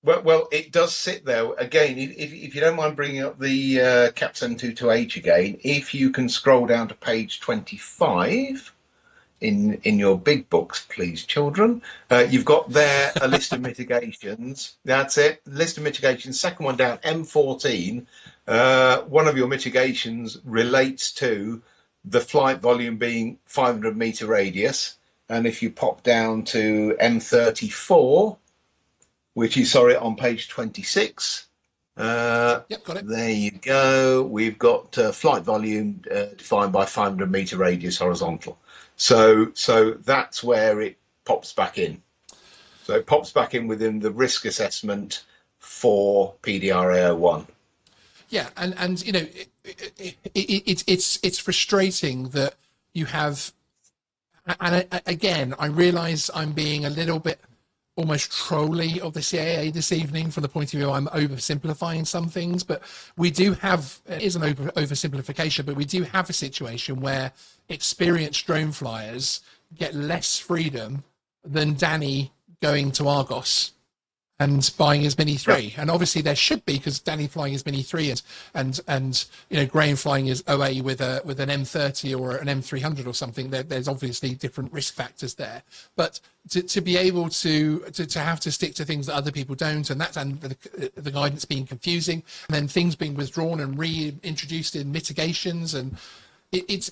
Well, it does sit there again. If you don't mind bringing up the CAP 722H again, if you can scroll down to page 25 in your big books, please, children, you've got there a list of mitigations. That's it, list of mitigations. Second one down, M14. One of your mitigations relates to the flight volume being 500 meter radius, and if you pop down to M34. Which is, sorry, on page 26. Got it. There you go. We've got flight volume defined by 500 meter radius horizontal. So that's where it pops back in. So it pops back in within the risk assessment for PDR-AO1. Yeah, and you know, it's frustrating that you have, and again, I realise I'm being a little bit almost trolly of the CAA this evening from the point of view I'm oversimplifying some things, but we do have, it is an oversimplification, but we do have a situation where experienced drone flyers get less freedom than Danny going to Argos and buying his Mini 3. Yeah. And obviously there should be, because Danny flying his Mini 3 and you know, Graham flying his OA with an M30 or an M300 or something, there's obviously different risk factors there. But to be able to have to stick to things that other people don't, and the guidance being confusing, and then things being withdrawn and reintroduced in mitigations, and it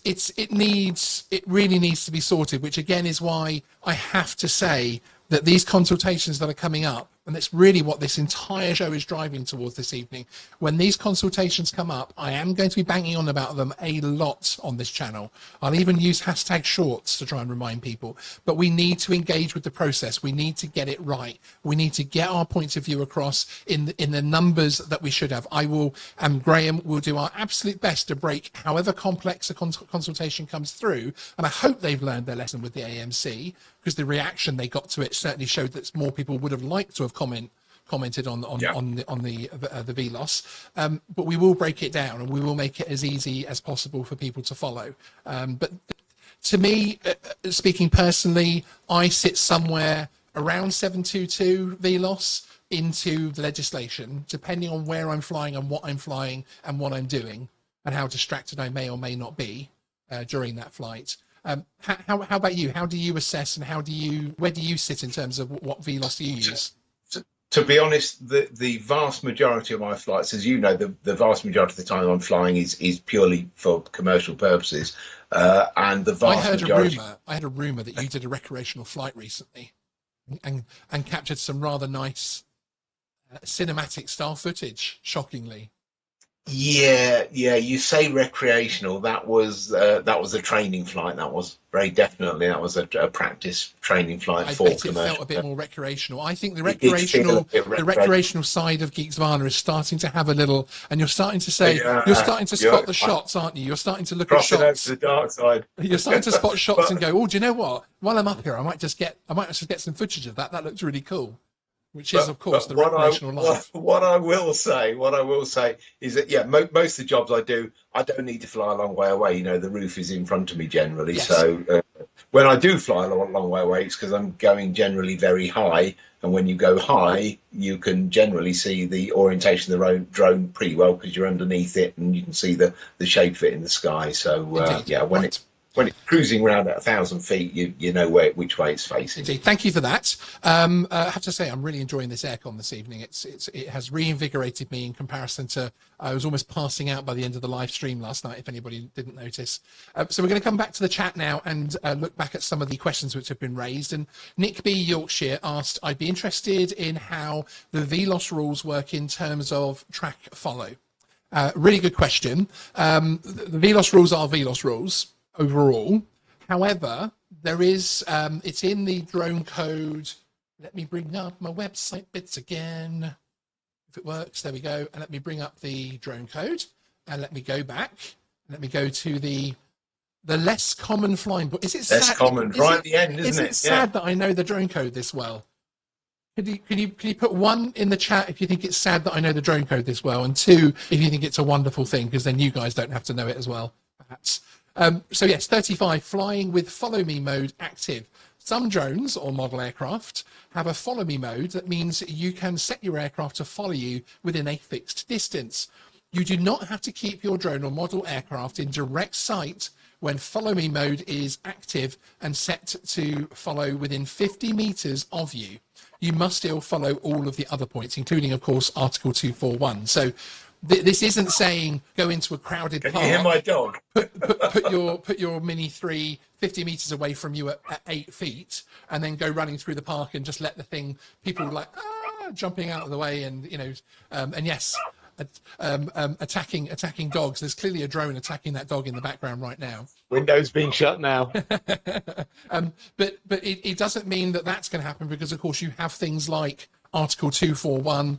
really needs to be sorted, which again is why I have to say that these consultations that are coming up, and that's really what this entire show is driving towards this evening, when these consultations come up, I am going to be banging on about them a lot on this channel. I'll even use hashtag shorts to try and remind people, but we need to engage with the process. We need to get it right. We need to get our points of view across in the numbers that we should have. I will, and Graham will do our absolute best to break however complex a consultation comes through, and I hope they've learned their lesson with the AMC, because the reaction they got to it certainly showed that more people would have liked to have commented on the VLOS, but we will break it down and we will make it as easy as possible for people to follow. But to me, speaking personally, I sit somewhere around 722 VLOS into the legislation, depending on where I'm flying and what I'm flying and what I'm doing and how distracted I may or may not be during that flight. How about you? How do you assess, and where do you sit in terms of what VLOS you use? To be honest, the vast majority of my flights, as you know, the vast majority of the time I'm flying is purely for commercial purposes, and the vast majority. I had a rumor that you did a recreational flight recently, and captured some rather nice cinematic style footage. Shockingly. Yeah, you say recreational. That was a training flight. That was very definitely a practice training flight for commercial. It felt a bit more recreational. I think the recreational side of Geeksvana is starting to have a little, and you're starting to say, you're starting to spot the shots, aren't you? You're starting to look at shots. Over to the dark side. You're starting to spot shots and go, oh, do you know what? While I'm up here, I might just get some footage of that. That looks really cool. Which is, of course, the recreational life. What I will say is that, most of the jobs I do, I don't need to fly a long way away. You know, the roof is in front of me generally. Yes. So when I do fly a long way away, it's because I'm going generally very high. And when you go high, you can generally see the orientation of the drone pretty well because you're underneath it and you can see the shape of it in the sky. So, when it's cruising around at 1,000 feet, you know which way it's facing. Indeed. Thank you for that. I have to say, I'm really enjoying this aircon this evening. It has reinvigorated me in comparison to, I was almost passing out by the end of the live stream last night, if anybody didn't notice. So we're going to come back to the chat now and look back at some of the questions which have been raised. And Nick B. Yorkshire asked, I'd be interested in how the VLOS rules work in terms of track follow. Really good question. The VLOS rules are VLOS rules overall. However, there is, it's in the drone code. Let me bring up my website bits again. If it works, there we go. And let me bring up the drone code and let me go back. Let me go to the less common flying book. Is it less common right at the end, isn't it? Is it sad that I know the drone code this well? Can you put 1 in the chat if you think it's sad that I know the drone code this well, and 2 if you think it's a wonderful thing, because then you guys don't have to know it as well, perhaps. So yes, 35, flying with follow me mode active. Some drones or model aircraft have a follow me mode. That means you can set your aircraft to follow you within a fixed distance. You do not have to keep your drone or model aircraft in direct sight when follow me mode is active and set to follow within 50 meters of you. You must still follow all of the other points, including, of course, Article 241. So this isn't saying go into a crowded park. Can you hear my dog? put your Mini 3 50 meters away from you at 8 feet, and then go running through the park and just let the thing, people like jumping out of the way, and and yes, attacking dogs. There's clearly a drone attacking that dog in the background right now. Windows being shut now. But it doesn't mean that that's going to happen, because of course you have things like Article 241,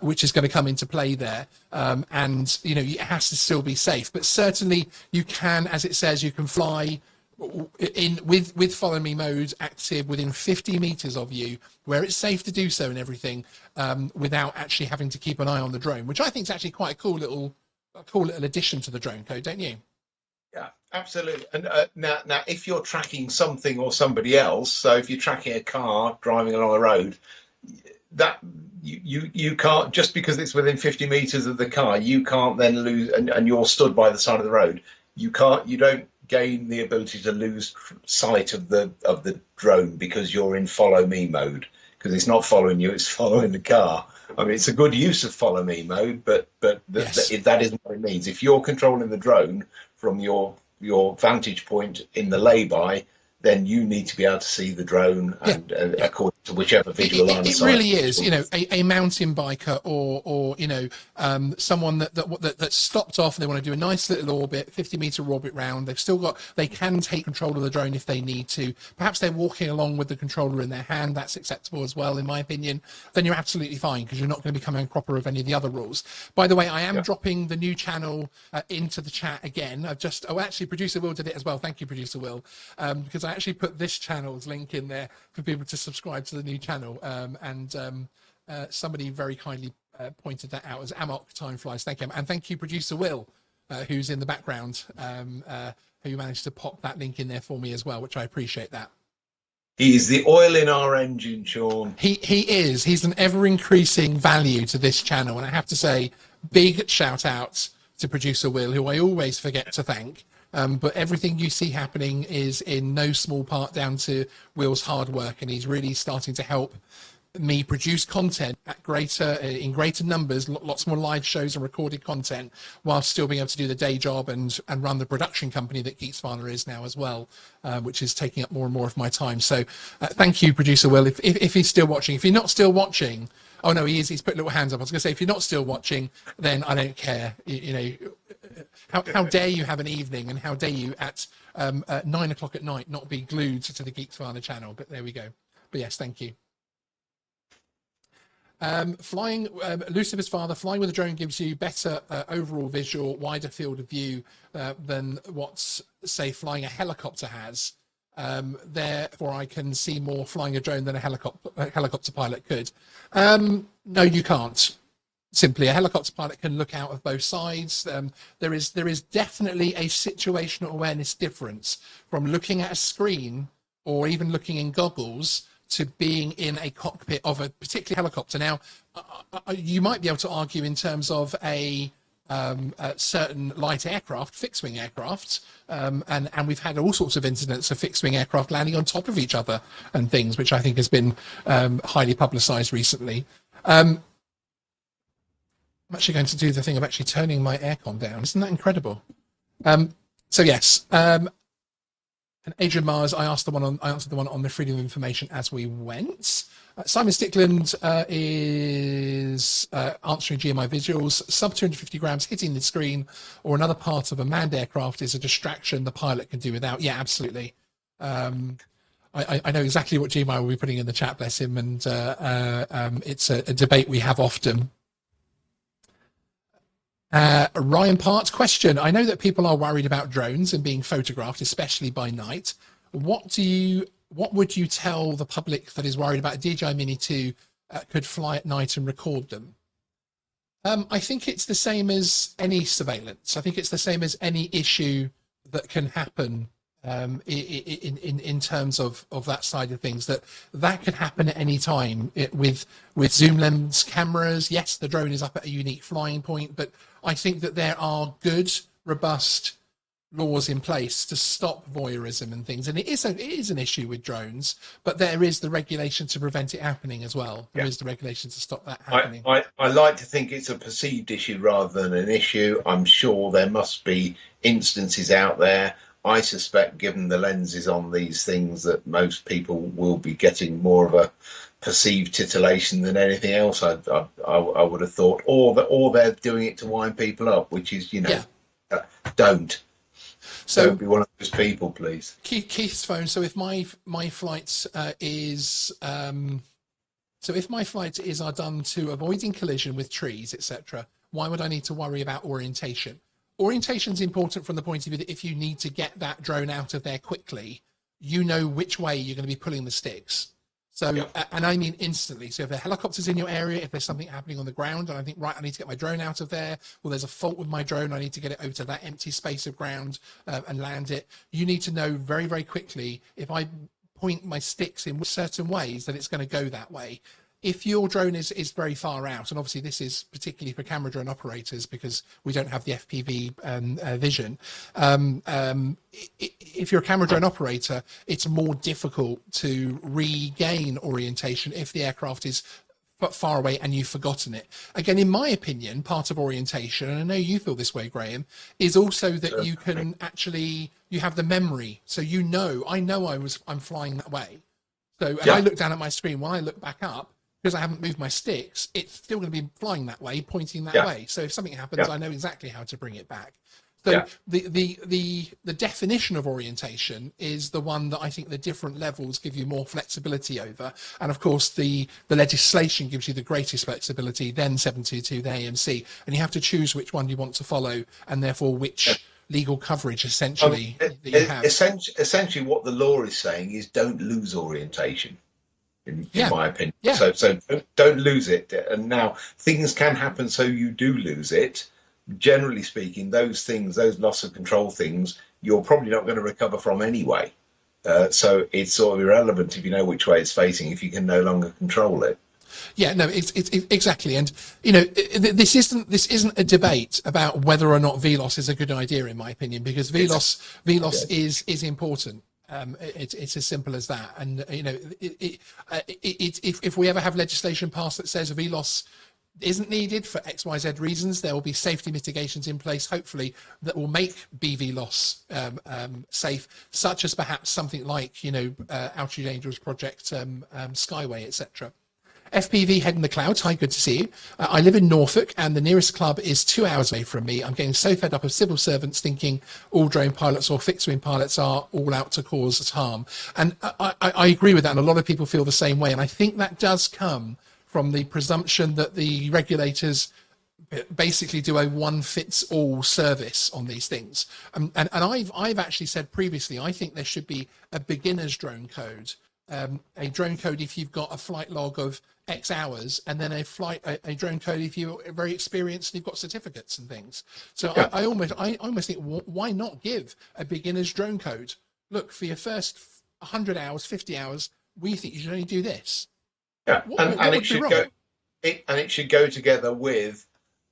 which is going to come into play there, and it has to still be safe. But certainly you can, as it says, you can fly with follow me mode active within 50 meters of you, where it's safe to do so and everything, without actually having to keep an eye on the drone, which I think is actually quite a cool little addition to the drone code, don't you? Yeah, absolutely. And now, if you're tracking something or somebody else, so if you're tracking a car driving along a road, that you can't, just because it's within 50 meters of the car, you can't then lose, and you're stood by the side of the road. You don't gain the ability to lose sight of the drone because you're in follow me mode, because it's not following you, it's following the car. I mean, it's a good use of follow me mode, but Yes. that isn't what it means. If you're controlling the drone from your vantage point in the lay-by, then you need to be able to see the drone, Yeah. and Yeah. according to whichever visual line of It sight. really is, you know, a mountain biker, or you know, someone that stopped off and they want to do a nice little orbit, 50-meter orbit round. They can take control of the drone if they need to. Perhaps they're walking along with the controller in their hand. That's acceptable as well, in my opinion. Then you're absolutely fine, because you're not going to be coming proper of any of the other rules. By the way, I am dropping the new channel into the chat again. Actually, producer Will did it as well. Thank you, producer Will, because I actually put this channel's link in there for people to subscribe to the new channel, and somebody very kindly pointed that out as Amok Time Flies. Thank you, and thank you, producer Will, who's in the background, who managed to pop that link in there for me as well, which I appreciate that. He's the oil in our engine, Sean. He is. He's an ever increasing value to this channel, and I have to say, big shout out to producer Will, who I always forget to thank. But everything you see happening is in no small part down to Will's hard work, and he's really starting to help me produce content at in greater numbers, lots more live shows and recorded content, while still being able to do the day job and run the production company that Geeksvana is now as well, which is taking up more and more of my time. So thank you, producer Will. If he's still watching. If you're not still watching, oh no, he is. He's put little hands up. I was going to say, if you're not still watching, then I don't care. You know, how dare you have an evening, and how dare you at 9 o'clock at night not be glued to the Geeksvana channel? But there we go. But yes, thank you. Flying, Lucifer's father, flying with a drone gives you better overall visual, wider field of view than what, say, flying a helicopter has. Therefore, I can see more flying a drone than a helicopter pilot could. No, you can't. Simply, a helicopter pilot can look out of both sides. There is definitely a situational awareness difference from looking at a screen or even looking in goggles to being in a cockpit of a particular helicopter. Now, you might be able to argue in terms of a certain light aircraft, fixed-wing aircraft, and we've had all sorts of incidents of fixed-wing aircraft landing on top of each other and things, which I think has been highly publicised recently. I'm actually going to do the thing of actually turning my aircon down. Isn't that incredible? So yes. And Adrian Mars, I answered the one on the freedom of information as we went. Simon Stickland is answering GMI visuals. Sub 250 grams hitting the screen or another part of a manned aircraft is a distraction the pilot can do without. Yeah, absolutely. I know exactly what GMI will be putting in the chat, bless him, and it's a debate we have often. Ryan Part question. I know that people are worried about drones and being photographed, especially by night. What would you tell the public that is worried about a DJI Mini 2 could fly at night and record them? I think it's the same as any surveillance. I think it's the same as any issue that can happen in terms of that side of things, that could happen at any time. With zoom lens cameras, yes, the drone is up at a unique flying point, but I think that there are good, robust laws in place to stop voyeurism and things, and it is an issue with drones, but there is the regulation to prevent it happening as well. There is the regulation to stop that happening. I like to think it's a perceived issue rather than an issue. I'm sure there must be instances out there. I suspect, given the lenses on these things, that most people will be getting more of a perceived titillation than anything else. I would have thought, or they're doing it to wind people up, which is, you know, don't be one of those people, please. Keith's phone. So if my flights are done to avoiding collision with trees, etc., why would I need to worry about orientation? Orientation is important from the point of view that if you need to get that drone out of there quickly, you know which way you're going to be pulling the sticks. So, Yeah. and I mean instantly. So if there are helicopters in your area, if there's something happening on the ground, and I think, right, I need to get my drone out of there, or there's a fault with my drone, I need to get it over to that empty space of ground and land it. You need to know very, very quickly, if I point my sticks in certain ways, that it's going to go that way. If your drone is very far out, and obviously this is particularly for camera drone operators because we don't have the FPV vision, if you're a camera drone operator, it's more difficult to regain orientation if the aircraft is far away and you've forgotten it. Again, in my opinion, part of orientation, and I know you feel this way, Graham, is also that you can actually, you have the memory. So I know I'm flying that way. So, and I look down at my screen, when I look back up, because I haven't moved my sticks, it's still going to be flying that way, pointing that way. So if something happens, I know exactly how to bring it back. So the definition of orientation is the one that I think the different levels give you more flexibility over. And of course, the legislation gives you the greatest flexibility, then 722, then AMC. And you have to choose which one you want to follow, and therefore which legal coverage essentially that you have. Essentially, what the law is saying is don't lose orientation. In my opinion. So don't lose it. And now things can happen, so you do lose it. Generally speaking, those loss of control things, you're probably not going to recover from anyway. So it's sort of irrelevant if you know which way it's facing, if you can no longer control it. Yeah, no, it's exactly. And, this isn't a debate about whether or not VLOS is a good idea, in my opinion, because VLOS is important. It's as simple as that. And if we ever have legislation passed that says a VLOS isn't needed for XYZ reasons, there will be safety mitigations in place, hopefully, that will make BVLOS safe, such as perhaps something like Altitude Angels Project, Skyway, etc. FPV Head in the Clouds, hi, good to see you. I live in Norfolk and the nearest club is 2 hours away from me. I'm getting so fed up of civil servants thinking all drone pilots or fixed wing pilots are all out to cause us harm. And I agree with that, and a lot of people feel the same way. And I think that does come from the presumption that the regulators basically do a one-fits-all service on these things. And I've actually said previously, I think there should be a beginner's drone code. A drone code if you've got a flight log of X hours, and then a drone code if you're very experienced and you've got certificates and things. So I almost think, why not give a beginner's drone code? Look, for your first 100 hours, 50 hours, we think you should only do this. Yeah, and it should go together with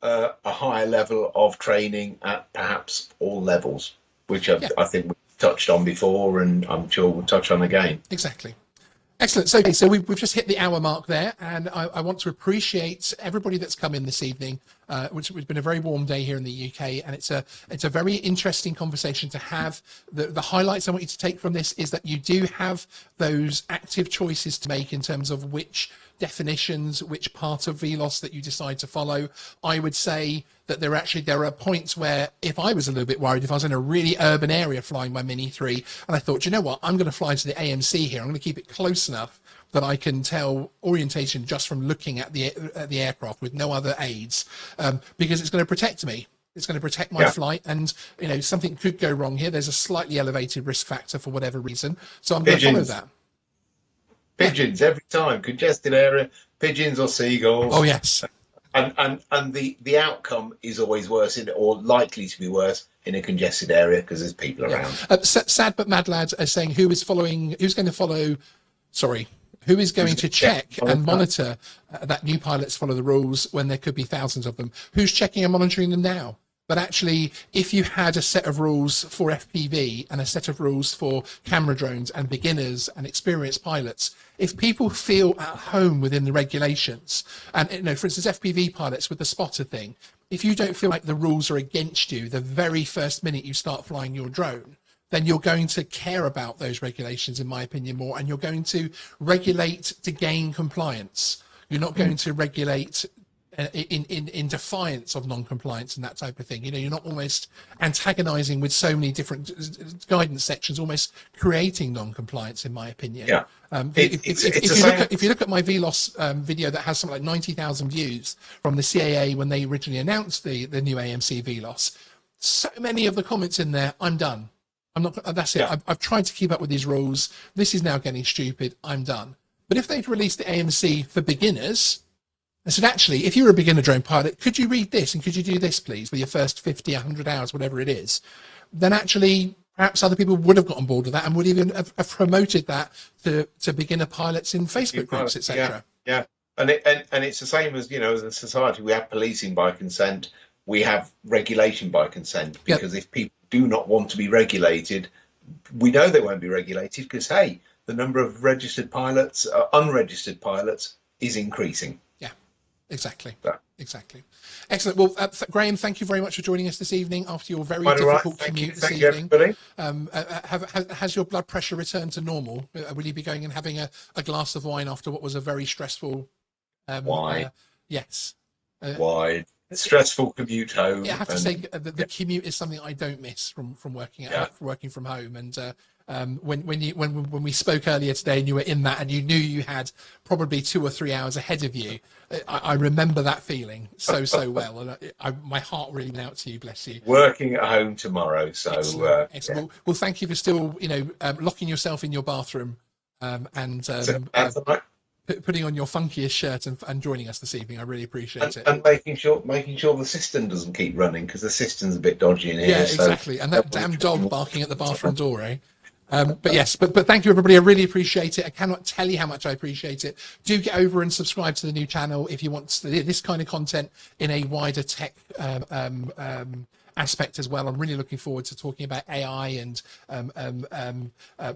a higher level of training at perhaps all levels, which I think we touched on before, and I'm sure we'll touch on again. Exactly. Excellent. So we've just hit the hour mark there, and I want to appreciate everybody that's come in this evening, which has been a very warm day here in the UK, and it's a very interesting conversation to have. The highlights I want you to take from this is that you do have those active choices to make in terms of which definitions, which part of VLOS that you decide to follow. I would say that there are points where, if I was a little bit worried, if I was in a really urban area flying my Mini 3 and I thought, you know what, I'm going to fly to the AMC here, I'm going to keep it close enough that I can tell orientation just from looking at the aircraft with no other aids, because it's going to protect me. It's going to protect my flight, and something could go wrong here. There's a slightly elevated risk factor for whatever reason, so I'm going to follow that. Pigeons every time, congested area, pigeons or seagulls. Oh yes. And the outcome is always worse or likely to be worse in a congested area because there's people around. Sad but mad lads are saying who is going to check and monitor that new pilots follow the rules when there could be thousands of them. Who's checking and monitoring them now? But actually, if you had a set of rules for FPV and a set of rules for camera drones and beginners and experienced pilots, if people feel at home within the regulations, and for instance, FPV pilots with the spotter thing, if you don't feel like the rules are against you the very first minute you start flying your drone, then you're going to care about those regulations, in my opinion, more, and you're going to regulate to gain compliance. You're not going to regulate in defiance of non-compliance and that type of thing. You're not almost antagonizing with so many different guidance sections, almost creating non-compliance, in my opinion. Yeah. If you look at my VLOS video that has something like 90,000 views from the CAA when they originally announced the new AMC VLOS, so many of the comments in there, I'm done. I'm not. That's it. I've tried to keep up with these rules. This is now getting stupid. I'm done. But if they'd released the AMC for beginners and said, actually, if you're a beginner drone pilot, could you read this and could you do this, please, for your first 50, 100 hours, whatever it is, then actually perhaps other people would have got on board with that and would even have promoted that to beginner pilots in Facebook groups, etc. Yeah. And it's the same as, you know, as a society, we have policing by consent, we have regulation by consent, because if people do not want to be regulated, we know they won't be regulated because, hey, the number of registered pilots, unregistered pilots is increasing. Yeah, exactly. So. Exactly. Excellent. Well, Graham, thank you very much for joining us this evening after your very difficult commute this evening. Has your blood pressure returned to normal? Will you be going and having a glass of wine after what was a very stressful wine? Yes. Wine. Stressful commute home. Yeah, I have to say the commute is something I don't miss from working from home. And when we spoke earlier today and you were in that and you knew you had probably 2 or 3 hours ahead of you, I remember that feeling so well, and my heart really went out to you. Bless you. Working at home tomorrow, so excellent. Excellent. Well, thank you for still locking yourself in your bathroom and putting on your funkiest shirt and joining us this evening. I really appreciate it. And making sure the system doesn't keep running, because the system's a bit dodgy in here. Yeah, exactly. So, and that damn dog barking at the bathroom door, eh? But yes, but thank you, everybody. I really appreciate it. I cannot tell you how much I appreciate it. Do get over and subscribe to the new channel if you want this kind of content in a wider tech aspect as well. I'm really looking forward to talking about AI and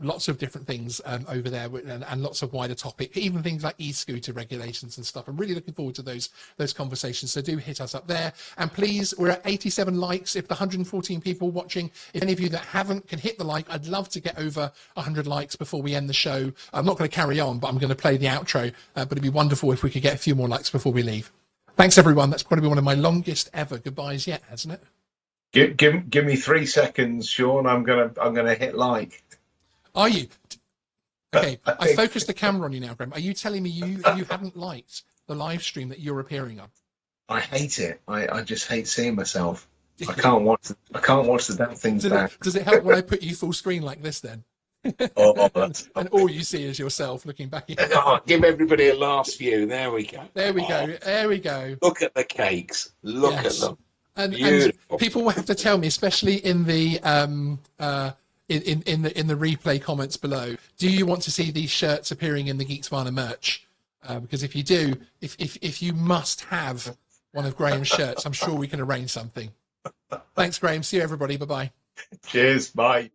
lots of different things over there, and lots of wider topics, even things like e-scooter regulations and stuff. I'm really looking forward to those conversations. So do hit us up there. And please, we're at 87 likes. If the 114 people watching, if any of you that haven't can hit the like, I'd love to get over 100 likes before we end the show. I'm not going to carry on, but I'm going to play the outro. But it'd be wonderful if we could get a few more likes before we leave. Thanks, everyone. That's probably one of my longest ever goodbyes yet, hasn't it? Give me 3 seconds, Sean. I'm gonna hit like. Are you? Okay, I focused the camera on you now, Graham. Are you telling me you hadn't liked the live stream that you're appearing on? I hate it. I just hate seeing myself. I can't watch the damn things back. Does it help when I put you full screen like this then? And all you see is yourself looking back at you. Oh, give everybody a last view. There we go. There we go. There we go. Look at the cakes. Look at them. And people will have to tell me, especially in the in the replay comments below, do you want to see these shirts appearing in the Geeksvana merch? Because if you do, if you must have one of Graham's shirts, I'm sure we can arrange something. Thanks, Graham. See you, everybody. Bye-bye. Cheers. Bye.